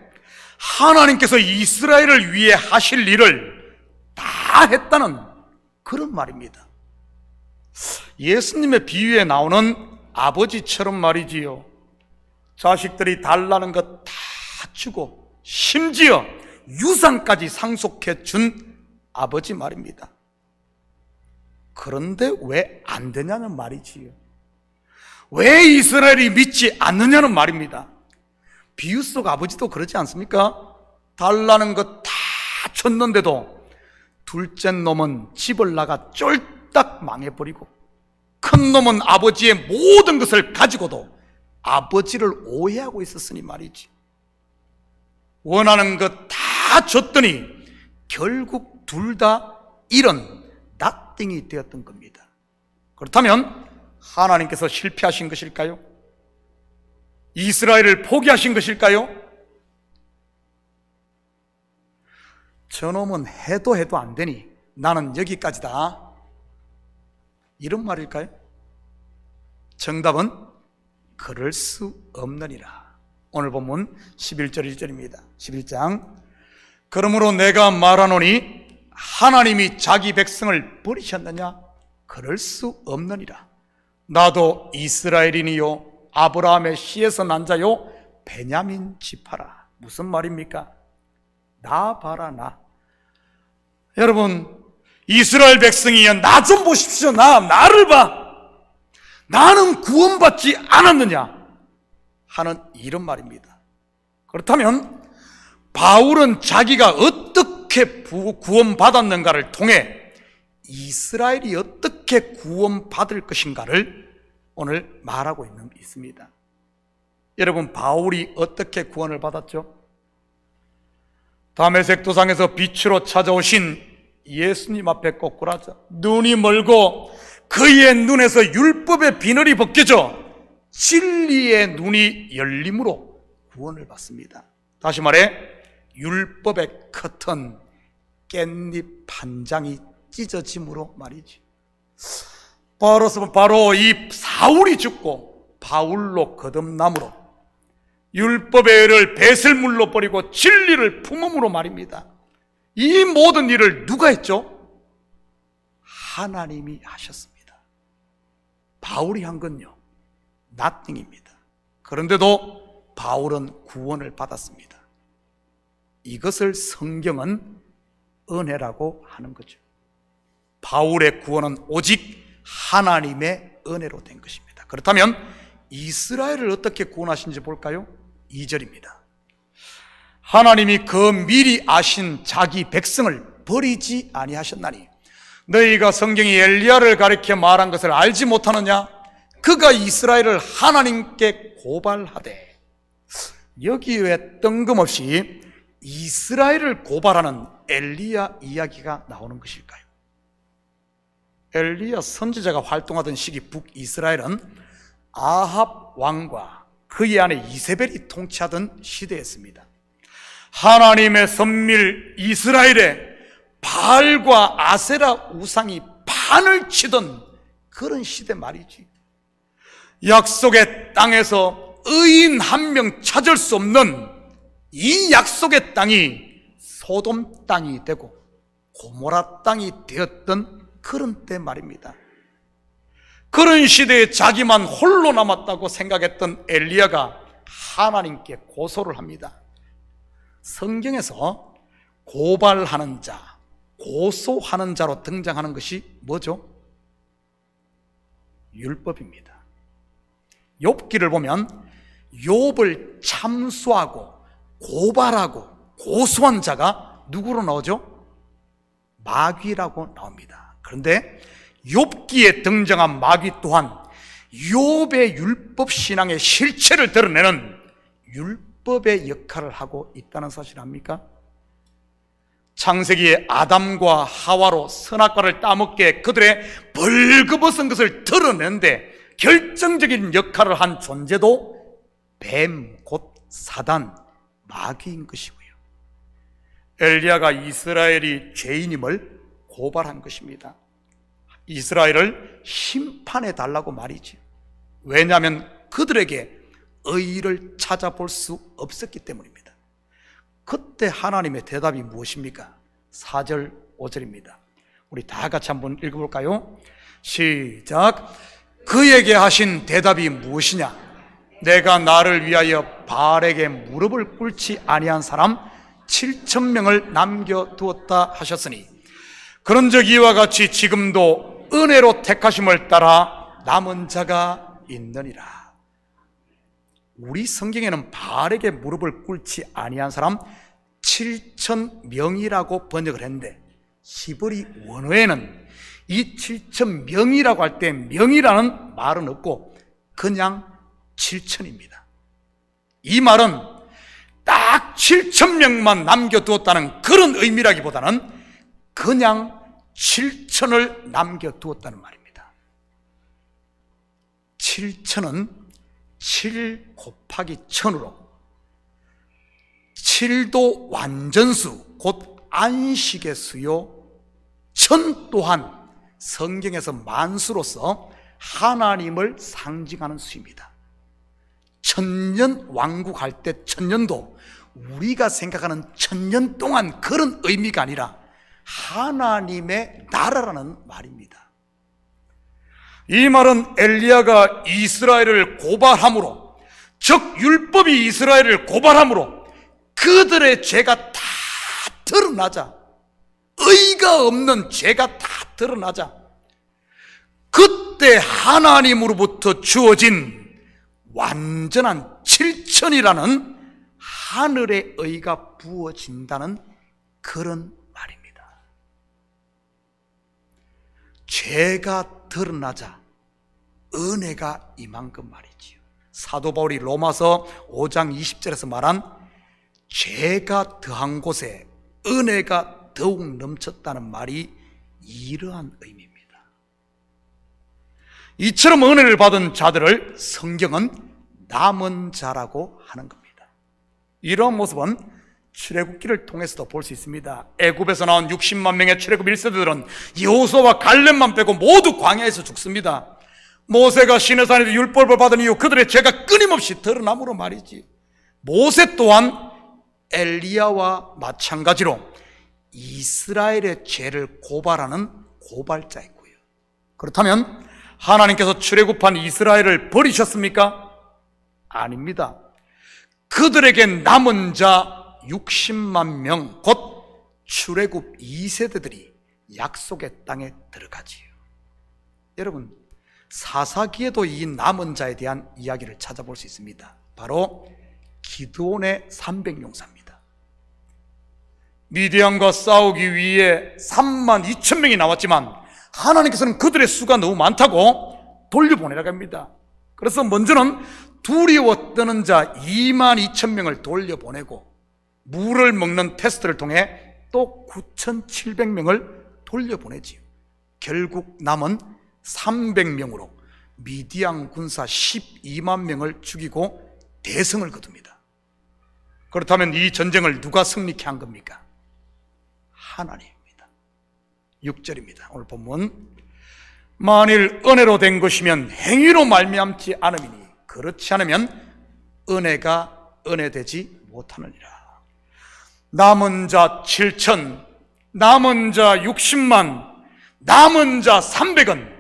하나님께서 이스라엘을 위해 하실 일을 다 했다는 그런 말입니다. 예수님의 비유에 나오는 아버지처럼 말이지요. 자식들이 달라는 것 다 주고 심지어 유산까지 상속해 준 아버지 말입니다. 그런데 왜 안 되냐는 말이지요. 왜 이스라엘이 믿지 않느냐는 말입니다. 비유 속 아버지도 그러지 않습니까? 달라는 것 다 줬는데도 둘째 놈은 집을 나가 쫄딱 망해버리고 큰 놈은 아버지의 모든 것을 가지고도 아버지를 오해하고 있었으니 말이지. 원하는 것 다 줬더니 결국 둘 다 이런 nothing이 되었던 겁니다. 그렇다면 하나님께서 실패하신 것일까요? 이스라엘을 포기하신 것일까요? 저놈은 해도 안 되니 나는 여기까지다, 이런 말일까요? 정답은 그럴 수 없느니라. 오늘 본문 11절 1절입니다. 11장. 그러므로 내가 말하노니 하나님이 자기 백성을 버리셨느냐? 그럴 수 없느니라. 나도 이스라엘인이요 아브라함의 씨에서 난 자요 베냐민 지파라. 무슨 말입니까? 나 봐라, 나. 여러분, 이스라엘 백성이여 나 좀 보십시오. 나를 봐. 나는 구원받지 않았느냐 하는 이런 말입니다. 그렇다면 바울은 자기가 어떻게 구원받았는가를 통해 이스라엘이 어떻게 구원받을 것인가를 오늘 말하고 있습니다. 여러분, 바울이 어떻게 구원을 받았죠? 다메섹 도상에서 빛으로 찾아오신 예수님 앞에 꼬꾸라져 눈이 멀고 그의 눈에서 율법의 비늘이 벗겨져 진리의 눈이 열림으로 구원을 받습니다. 다시 말해 율법의 커튼, 깻잎 한 장이 찢어짐으로 말이지. 바로 이 사울이 죽고 바울로 거듭남으로 율법의 의를 배설물로 버리고 진리를 품음으로 말입니다. 이 모든 일을 누가 했죠? 하나님이 하셨습니다. 바울이 한 건요, nothing입니다. 그런데도 바울은 구원을 받았습니다. 이것을 성경은 은혜라고 하는 거죠. 바울의 구원은 오직 하나님의 은혜로 된 것입니다. 그렇다면 이스라엘을 어떻게 구원하신지 볼까요? 2절입니다. 하나님이 그 미리 아신 자기 백성을 버리지 아니하셨나니 너희가 성경이 엘리야를 가리켜 말한 것을 알지 못하느냐? 그가 이스라엘을 하나님께 고발하되. 여기 왜 뜬금없이 이스라엘을 고발하는 엘리야 이야기가 나오는 것일까요? 엘리야 선지자가 활동하던 시기 북이스라엘은 아합 왕과 그의 아내 이세벨이 통치하던 시대였습니다. 하나님의 선밀 이스라엘에 바알과 아세라 우상이 판을 치던 그런 시대 말이지. 약속의 땅에서 의인 한 명 찾을 수 없는 이 약속의 땅이 소돔 땅이 되고 고모라 땅이 되었던 그런 때 말입니다. 그런 시대에 자기만 홀로 남았다고 생각했던 엘리야가 하나님께 고소를 합니다. 성경에서 고발하는 자, 고소하는 자로 등장하는 것이 뭐죠? 율법입니다. 욥기를 보면 욥을 참수하고 고발하고 고소한 자가 누구로 나오죠? 마귀라고 나옵니다. 그런데 욥기에 등장한 마귀 또한 욥의 율법 신앙의 실체를 드러내는 율법의 역할을 하고 있다는 사실 압니까? 창세기에 아담과 하와로 선악과를 따먹게 그들의 벌거벗은 것을 드러내는데 결정적인 역할을 한 존재도 뱀, 곧 사단, 마귀인 것이고요. 엘리야가 이스라엘이 죄인임을 고발한 것입니다. 이스라엘을 심판해 달라고 말이지. 왜냐하면 그들에게 의를 찾아볼 수 없었기 때문입니다. 그때 하나님의 대답이 무엇입니까? 4절, 5절입니다. 우리 다 같이 한번 읽어볼까요? 시작. 그에게 하신 대답이 무엇이냐? 내가 나를 위하여 바알에게 무릎을 꿇지 아니한 사람 7,000명을 남겨두었다 하셨으니 그런즉 이와 같이 지금도 은혜로 택하심을 따라 남은 자가 있느니라. 우리 성경에는 바알에게 무릎을 꿇지 아니한 사람 7,000명이라고 번역을 했는데 히브리 원어에는 이 7,000명이라고 할 때 명이라는 말은 없고 그냥 7,000입니다. 이 말은 딱 7,000명만 남겨두었다는 그런 의미라기보다는 그냥 7,000을 남겨두었다는 말입니다. 7,000은 7 곱하기 1000으로 7도 완전수, 곧 안식의 수요, 1000 또한 성경에서 만수로서 하나님을 상징하는 수입니다. 천년 왕국할 때 천년도 우리가 생각하는 천년 동안 그런 의미가 아니라 하나님의 나라라는 말입니다. 이 말은 엘리야가 이스라엘을 고발함으로, 즉 율법이 이스라엘을 고발함으로 그들의 죄가 다 드러나자, 의가 없는 죄가 다 드러나자 그때 하나님으로부터 주어진 완전한 7,000이라는 하늘의 의가 부어진다는 그런 말입니다. 죄가 드러나자 은혜가 임한 그 말이지요. 사도 바울이 로마서 5장 20절에서 말한 죄가 더한 곳에 은혜가 더욱 넘쳤다는 말이 이러한 의미입니다. 이처럼 은혜를 받은 자들을 성경은 남은 자라고 하는 겁니다. 이런 모습은 출애굽기를 통해서도 볼 수 있습니다. 애굽에서 나온 60만 명의 출애굽 1세대들은 여호수아와 갈렙만 빼고 모두 광야에서 죽습니다. 모세가 시내산에서 율법을 받은 이후 그들의 죄가 끊임없이 드러나므로 말이지. 모세 또한 엘리야와 마찬가지로 이스라엘의 죄를 고발하는 고발자이고요. 그렇다면 하나님께서 출애굽한 이스라엘을 버리셨습니까? 아닙니다. 그들에게 남은 자 60만 명, 곧 출애굽 2세대들이 약속의 땅에 들어가지요. 여러분, 사사기에도 이 남은 자에 대한 이야기를 찾아볼 수 있습니다. 바로 기드온의 300용사입니다. 미디안과 싸우기 위해 3만 2천 명이 나왔지만 하나님께서는 그들의 수가 너무 많다고 돌려보내라고 합니다. 그래서 먼저는 두려워 떠는 자 2만 2천 명을 돌려보내고 물을 먹는 테스트를 통해 또 9,700명을 돌려보내지요. 결국 남은 300명으로 미디안 군사 12만 명을 죽이고 대성을 거둡니다. 그렇다면 이 전쟁을 누가 승리케 한 겁니까? 하나님입니다. 6절입니다. 오늘 본문, 만일 은혜로 된 것이면 행위로 말미암지 않음이니 그렇지 않으면 은혜가 은혜되지 못하느니라. 남은 자 7천, 남은 자 60만, 남은 자 300은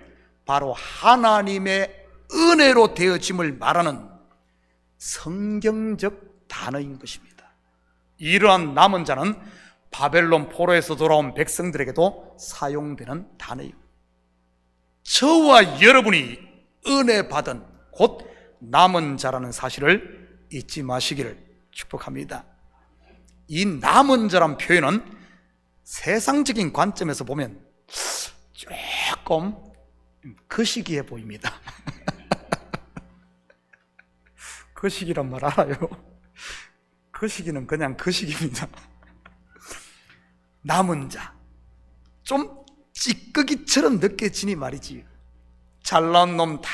바로 하나님의 은혜로 되어짐을 말하는 성경적 단어인 것입니다. 이러한 남은 자는 바벨론 포로에서 돌아온 백성들에게도 사용되는 단어이고, 저와 여러분이 은혜 받은 곧 남은 자라는 사실을 잊지 마시기를 축복합니다. 이 남은 자란 표현은 세상적인 관점에서 보면 조금 거시기해 보입니다. 거시기란 말 알아요? 거시기는 그냥 거시기입니다. 남은 자, 좀 찌꺼기처럼 느껴지니 말이지. 잘난 놈 다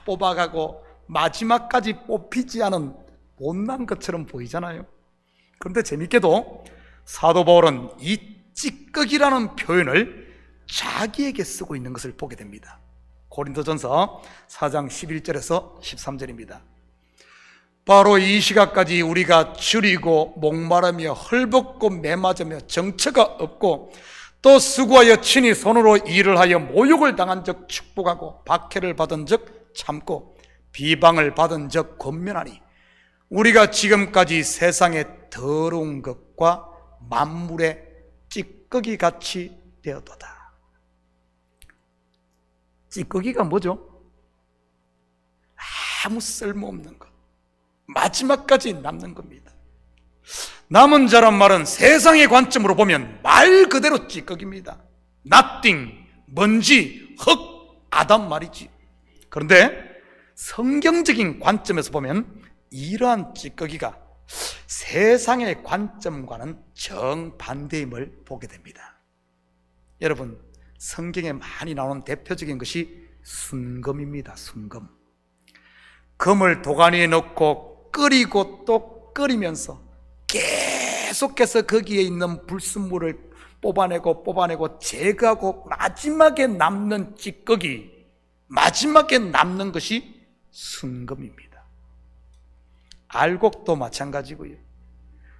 뽑아가고 마지막까지 뽑히지 않은 못난 것처럼 보이잖아요. 그런데 재밌게도 사도 바울은 이 찌꺼기라는 표현을 자기에게 쓰고 있는 것을 보게 됩니다. 고린도전서 4장 11절에서 13절입니다. 바로 이 시각까지 우리가 줄이고 목마르며 헐벗고 매맞으며 정처가 없고 또 수고하여 친히 손으로 일을 하여 모욕을 당한 적 축복하고 박해를 받은 적 참고 비방을 받은 적 권면하니 우리가 지금까지 세상의 더러운 것과 만물의 찌꺼기같이 되었도다. 찌꺼기가 뭐죠? 아무 쓸모없는 것, 마지막까지 남는 겁니다. 남은 자란 말은 세상의 관점으로 보면 말 그대로 찌꺼기입니다. nothing, 먼지, 흙, 아담 말이지. 그런데 성경적인 관점에서 보면 이러한 찌꺼기가 세상의 관점과는 정반대임을 보게 됩니다. 여러분, 성경에 많이 나오는 대표적인 것이 순금입니다. 순금. 금을 도가니에 넣고 끓이고 또 끓이면서 계속해서 거기에 있는 불순물을 뽑아내고 제거하고 마지막에 남는 찌꺼기, 마지막에 남는 것이 순금입니다. 알곡도 마찬가지고요.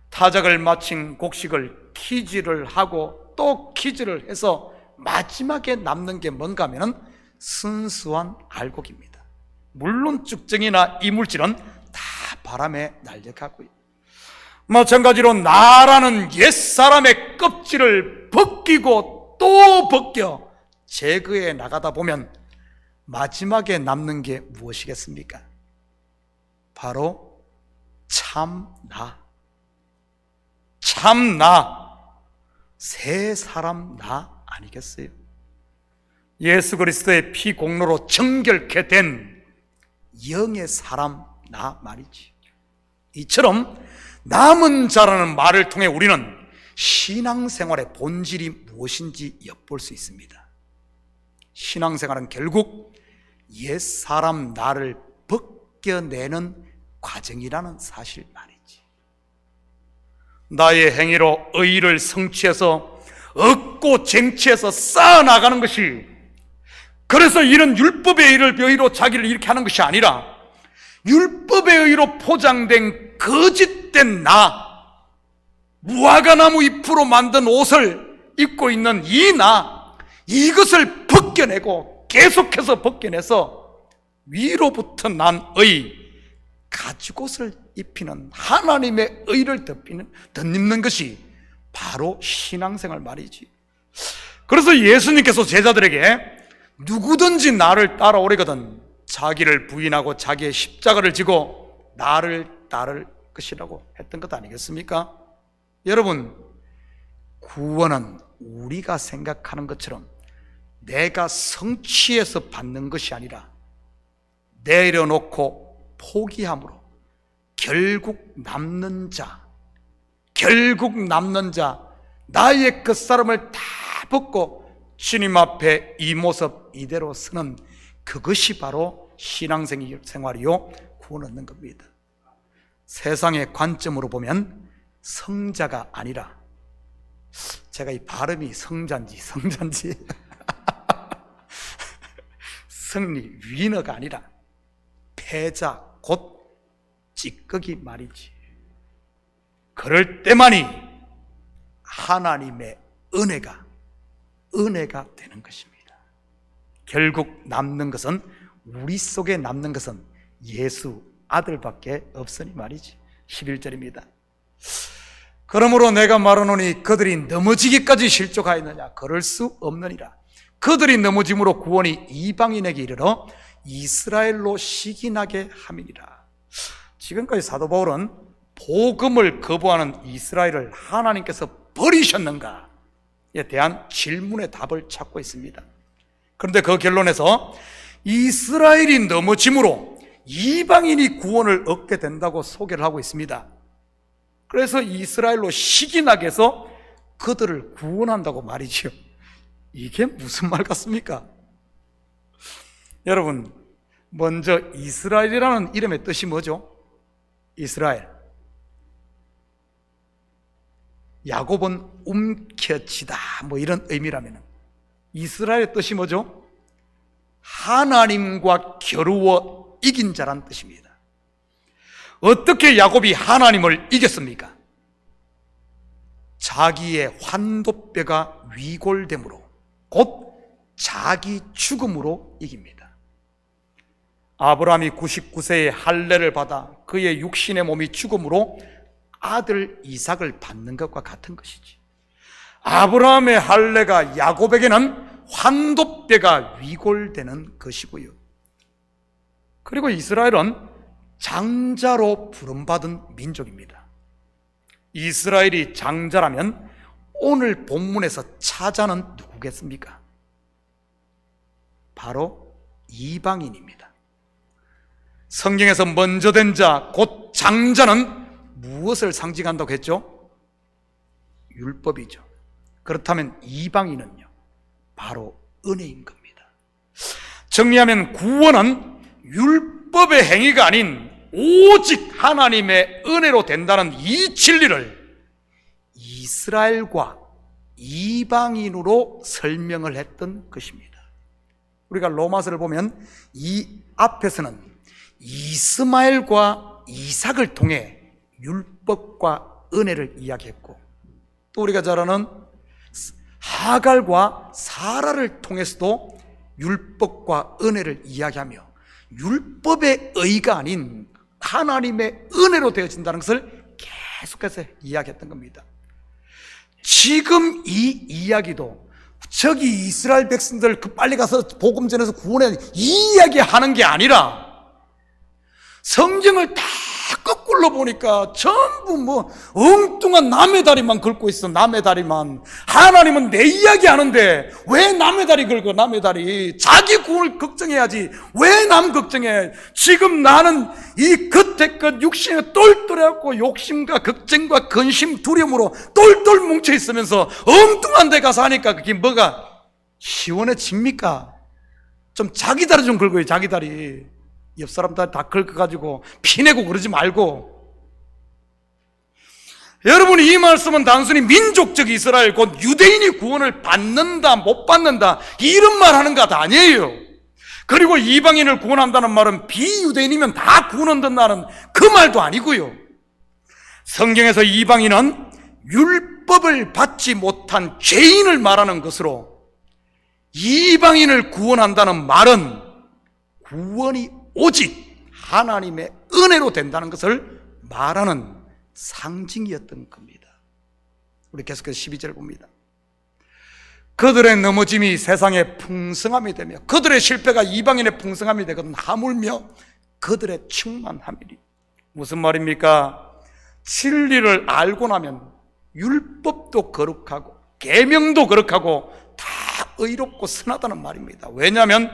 타작을 마친 곡식을 키질을 하고 또 키질을 해서 마지막에 남는 게 뭔가 하면 순수한 알곡입니다. 물론 쭉정이나 이물질은 다 바람에 날려가고요. 마찬가지로 나라는 옛사람의 껍질을 벗기고 또 벗겨 제거해 나가다 보면 마지막에 남는 게 무엇이겠습니까? 바로 참나, 새 사람 나 아니겠어요? 예수 그리스도의 피 공로로 정결케 된 영의 사람 나 말이지. 이처럼 남은 자라는 말을 통해 우리는 신앙생활의 본질이 무엇인지 엿볼 수 있습니다. 신앙생활은 결국 옛사람 나를 벗겨내는 과정이라는 사실 말이지. 나의 행위로 의를 성취해서 얻고 쟁취해서 쌓아나가는 것이, 그래서 이런 율법의 의로 자기를 이렇게 하는 것이 아니라 율법의 의로 포장된 거짓된 나, 무화과나무 잎으로 만든 옷을 입고 있는 이 나, 이것을 벗겨내고 계속해서 벗겨내서 위로부터 난 의, 가죽옷을 입히는 하나님의 의를 덧입는 것이 바로 신앙생활 말이지. 그래서 예수님께서 제자들에게 누구든지 나를 따라오려거든 자기를 부인하고 자기의 십자가를 지고 나를 따를 것이라고 했던 것 아니겠습니까? 여러분, 구원은 우리가 생각하는 것처럼 내가 성취해서 받는 것이 아니라 내려놓고 포기함으로 결국 남는 자, 나의 그 사람을 다 벗고 주님 앞에 이 모습 이대로 서는 그것이 바로 신앙생활이요 구원 얻는 겁니다. 세상의 관점으로 보면 성자가 아니라, 제가 이 발음이 성자인지 승리, 위너가 아니라 패자, 곧 찌꺼기 말이지. 그럴 때만이 하나님의 은혜가 되는 것입니다. 결국 남는 것은, 우리 속에 남는 것은 예수 아들밖에 없으니 말이지. 11절입니다. 그러므로 내가 말하노니 그들이 넘어지기까지 실족하였느냐? 그럴 수 없느니라. 그들이 넘어짐으로 구원이 이방인에게 이르러 이스라엘로 시기나게 함이니라. 지금까지 사도 바울은 복음을 거부하는 이스라엘을 하나님께서 버리셨는가에 대한 질문의 답을 찾고 있습니다. 그런데 그 결론에서 이스라엘이 넘어짐으로 이방인이 구원을 얻게 된다고 소개를 하고 있습니다. 그래서 이스라엘로 시기나게 해서 그들을 구원한다고 말이죠. 이게 무슨 말 같습니까? 여러분, 먼저 이스라엘이라는 이름의 뜻이 뭐죠? 이스라엘, 야곱은 움켜쥐다, 뭐 이런 의미라면 이스라엘의 뜻이 뭐죠? 하나님과 겨루어 이긴 자란 뜻입니다. 어떻게 야곱이 하나님을 이겼습니까? 자기의 환도뼈가 위골됨으로, 곧 자기 죽음으로 이깁니다. 아브라함이 99세에 할례를 받아 그의 육신의 몸이 죽음으로 아들 이삭을 받는 것과 같은 것이지. 아브라함의 할례가 야곱에게는 환도뼈가 위골되는 것이고요. 그리고 이스라엘은 장자로 부름받은 민족입니다. 이스라엘이 장자라면 오늘 본문에서 차자는 누구겠습니까? 바로 이방인입니다. 성경에서 먼저 된 자, 곧 장자는 무엇을 상징한다고 했죠? 율법이죠. 그렇다면 이방인은요, 바로 은혜인 겁니다. 정리하면 구원은 율법의 행위가 아닌 오직 하나님의 은혜로 된다는 이 진리를 이스라엘과 이방인으로 설명을 했던 것입니다. 우리가 로마서를 보면 이 앞에서는 이스마엘과 이삭을 통해 율법과 은혜를 이야기했고, 또 우리가 잘 아는 하갈과 사라를 통해서도 율법과 은혜를 이야기하며 율법의 의가 아닌 하나님의 은혜로 되어진다는 것을 계속해서 이야기했던 겁니다. 지금 이 이야기도 저기 이스라엘 백성들 빨리 가서 복음 전해서 구원해, 이 이야기 하는 게 아니라 성경을 다 거꾸로 보니까 전부 뭐 엉뚱한 남의 다리만 긁고 있어. 남의 다리만. 하나님은 내 이야기 하는데 왜 남의 다리 긁어? 남의 다리. 자기 구원을 걱정해야지 왜 남 걱정해? 지금 나는 이 겉에 것 육신에 똘똘해갖고 욕심과 걱정과 근심 두려움으로 똘똘 뭉쳐있으면서 엉뚱한 데 가서 하니까 그게 뭐가 시원해집니까? 좀 자기 다리 좀 긁어요. 자기 다리. 옆 사람 다 긁어가지고 피내고 그러지 말고. 여러분이 이 말씀은 단순히 민족적 이스라엘 곧 유대인이 구원을 받는다 못 받는다 이런 말 하는 것 아니에요. 그리고 이방인을 구원한다는 말은 비유대인이면 다 구원한다는 그 말도 아니고요. 성경에서 이방인은 율법을 받지 못한 죄인을 말하는 것으로 이방인을 구원한다는 말은 구원이 오직 하나님의 은혜로 된다는 것을 말하는 상징이었던 겁니다. 우리 계속해서 12절 봅니다. 그들의 넘어짐이 세상의 풍성함이 되며 그들의 실패가 이방인의 풍성함이 되거든 하물며 그들의 충만함이니. 무슨 말입니까? 진리를 알고 나면 율법도 거룩하고 계명도 거룩하고 다 의롭고 선하다는 말입니다. 왜냐하면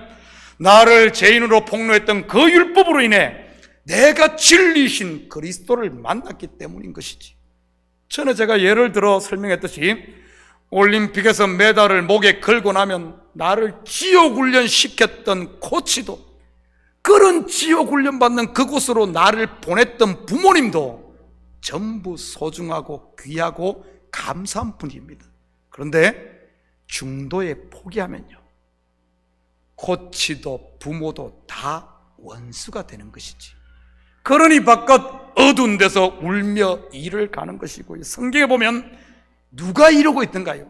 나를 죄인으로 폭로했던 그 율법으로 인해 내가 진리신 그리스도를 만났기 때문인 것이지. 전에 제가 예를 들어 설명했듯이 올림픽에서 메달을 목에 걸고 나면 나를 지옥훈련 시켰던 코치도, 그런 지옥훈련 받는 그곳으로 나를 보냈던 부모님도 전부 소중하고 귀하고 감사한 분입니다. 그런데 중도에 포기하면요, 코치도 부모도 다 원수가 되는 것이지. 그러니 바깥 어두운 데서 울며 일을 가는 것이고요. 성경에 보면 누가 이러고 있던가요?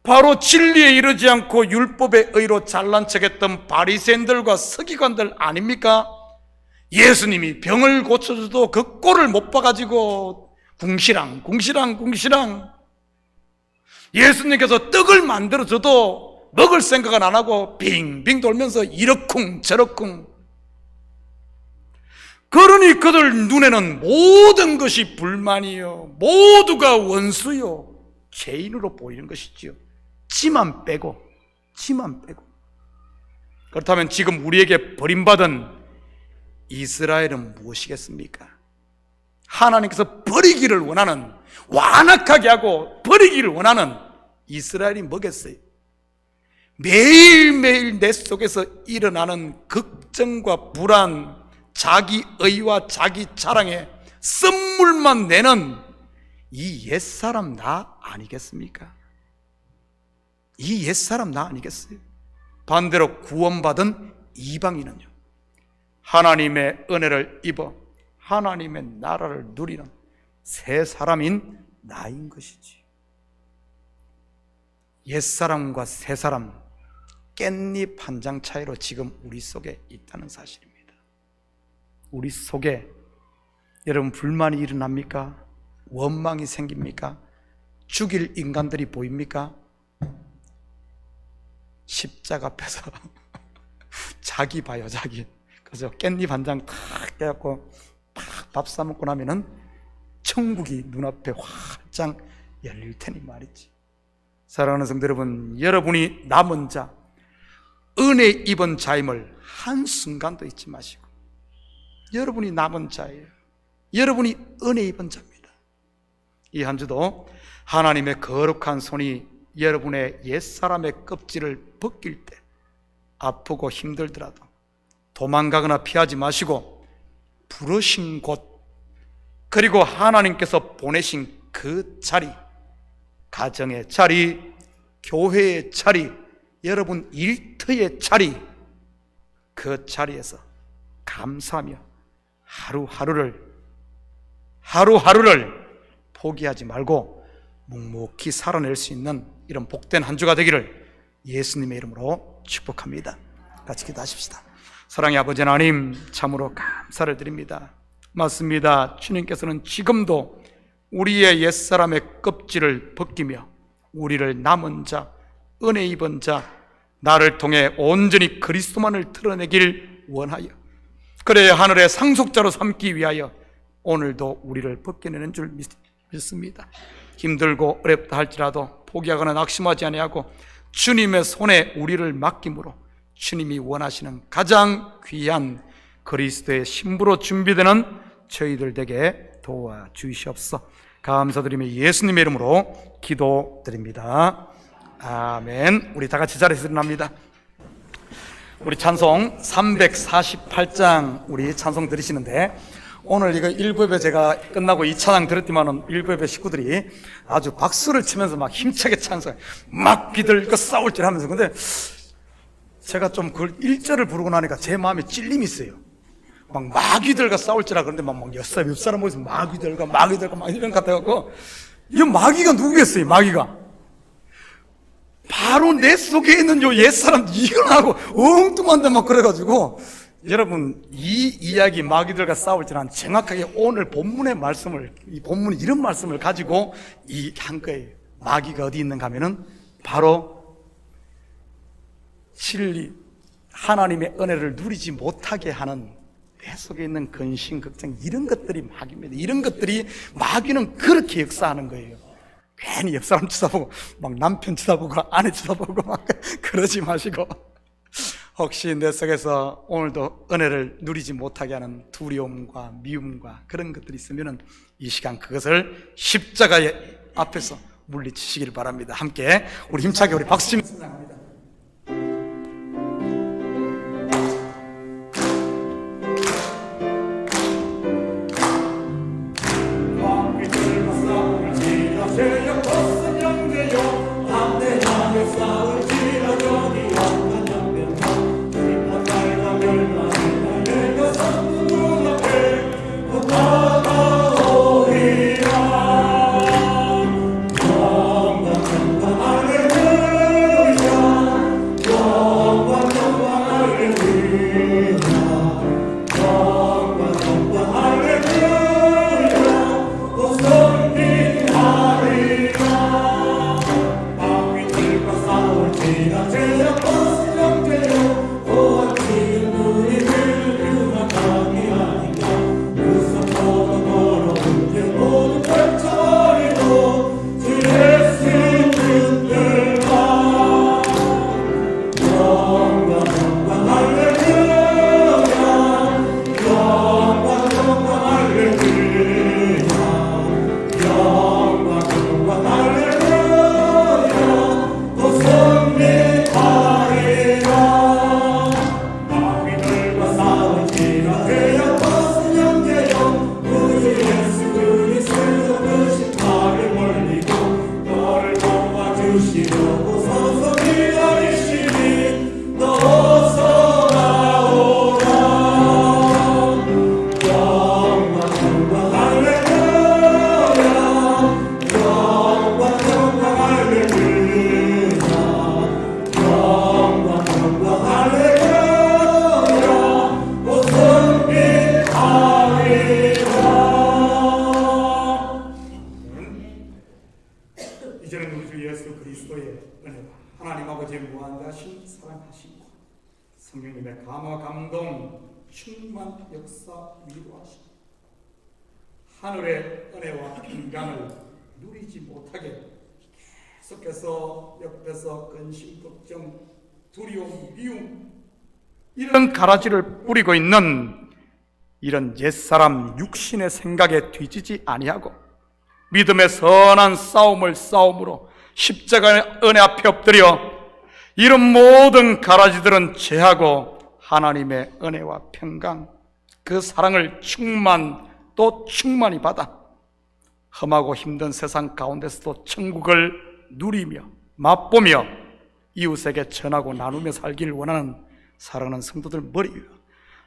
바로 진리에 이르지 않고 율법의 의로 잘난 척했던 바리새인들과 서기관들 아닙니까? 예수님이 병을 고쳐줘도 그 꼴을 못 봐가지고 궁시랑 예수님께서 떡을 만들어줘도 먹을 생각은 안 하고 빙빙 돌면서 이러쿵 저러쿵. 그러니 그들 눈에는 모든 것이 불만이요, 모두가 원수요, 죄인으로 보이는 것이지요. 지만 빼고. 그렇다면 지금 우리에게 버림받은 이스라엘은 무엇이겠습니까? 하나님께서 버리기를 원하는, 완악하게 하고 버리기를 원하는 이스라엘이 뭐겠어요? 매일매일 내 속에서 일어나는 걱정과 불안, 자기 의와 자기 자랑에 썸물만 내는 이 옛사람 나 아니겠습니까? 이 옛사람 나 아니겠어요? 반대로 구원받은 이방인은요, 하나님의 은혜를 입어 하나님의 나라를 누리는 새 사람인 나인 것이지. 옛사람과 새사람, 깻잎 한 장 차이로 지금 우리 속에 있다는 사실입니다. 우리 속에 여러분 불만이 일어납니까? 원망이 생깁니까? 죽일 인간들이 보입니까? 십자가 앞에서 자기 봐요, 자기. 그래서 깻잎 한 장 탁 떼갖고 팍 밥 싸먹고 나면은 천국이 눈앞에 활짝 열릴 테니 말이지. 사랑하는 성도 여러분, 여러분이 남은 자, 은혜 입은 자임을 한순간도 잊지 마시고, 여러분이 남은 자예요. 여러분이 은혜 입은 자입니다. 이 한 주도 하나님의 거룩한 손이 여러분의 옛사람의 껍질을 벗길 때 아프고 힘들더라도 도망가거나 피하지 마시고 부르신 곳, 그리고 하나님께서 보내신 그 자리, 가정의 자리, 교회의 자리, 여러분 일터의 자리, 그 자리에서 감사하며 하루하루를 포기하지 말고 묵묵히 살아낼 수 있는 이런 복된 한 주가 되기를 예수님의 이름으로 축복합니다. 같이 기도하십시다. 사랑의 아버지 하나님, 참으로 감사를 드립니다. 맞습니다. 주님께서는 지금도 우리의 옛사람의 껍질을 벗기며 우리를 남은 자, 은혜 입은 자, 나를 통해 온전히 그리스도만을 드러내길 원하여, 그래야 하늘의 상속자로 삼기 위하여 오늘도 우리를 벗겨내는 줄 믿습니다. 힘들고 어렵다 할지라도 포기하거나 낙심하지 아니하고 주님의 손에 우리를 맡김으로 주님이 원하시는 가장 귀한 그리스도의 신부로 준비되는 저희들 되게 도와주시옵소서. 감사드리며 예수님의 이름으로 기도드립니다. 아멘. 우리 다 같이 자리에서 일어납니다. 우리 찬송 348장 우리 찬송 들으시는데 오늘 이거 1부에 제가 끝나고 2찬양 들었지만은 1부의 식구들이 아주 박수를 치면서 막 힘차게 찬송, 막 비들고 싸울질 하면서. 근데 제가 좀 그걸 1절을 부르고 나니까 제 마음에 찔림이 있어요. 막 마귀들과 싸울지라 그러는데 막 옆 사람 보면서 마귀들과 막 이런 것 같아갖고, 이 마귀가 누구겠어요, 마귀가? 바로 내 속에 있는 요 옛사람 이거하고 엉뚱한데 막 그래가지고, 여러분, 이 이야기 마귀들과 싸울지는 정확하게 오늘 본문의 말씀을, 이 본문이 이런 말씀을 가지고 한 거예요. 마귀가 어디 있는가 하면은 바로 진리, 하나님의 은혜를 누리지 못하게 하는 내 속에 있는 근심, 걱정, 이런 것들이 마귀입니다. 이런 것들이 마귀는 그렇게 역사하는 거예요. 괜히 옆 사람 쳐다보고 막 남편 쳐다보고 아내 쳐다보고 막 그러지 마시고, 혹시 내 속에서 오늘도 은혜를 누리지 못하게 하는 두려움과 미움과 그런 것들이 있으면 이 시간 그것을 십자가의 앞에서 물리치시길 바랍니다. 함께 우리 힘차게 우리 박수 치면서 찬양합니다. 성령님의 감화 감동 충만 역사 위로하시고 하늘의 은혜와 평강을 누리지 못하게 계속해서 옆에서 근심 걱정 두려움 미움 이런 가라지를 뿌리고 있는 이런 옛사람 육신의 생각에 뒤지지 아니하고 믿음의 선한 싸움을 싸움으로 십자가의 은혜 앞에 엎드려 이런 모든 가라지들은 제하고 하나님의 은혜와 평강, 그 사랑을 또 충만히 받아 험하고 힘든 세상 가운데서도 천국을 누리며 맛보며 이웃에게 전하고 나누며 살기를 원하는 사랑하는 성도들 머리 위에,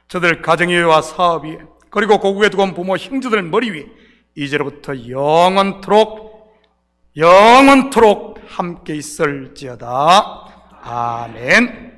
저들 가정 위에와 사업 위에, 그리고 고국에 두고 온 부모 형제들 머리 위에 이제로부터 영원토록 함께 있을지어다. 아멘.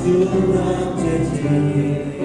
주는 죄지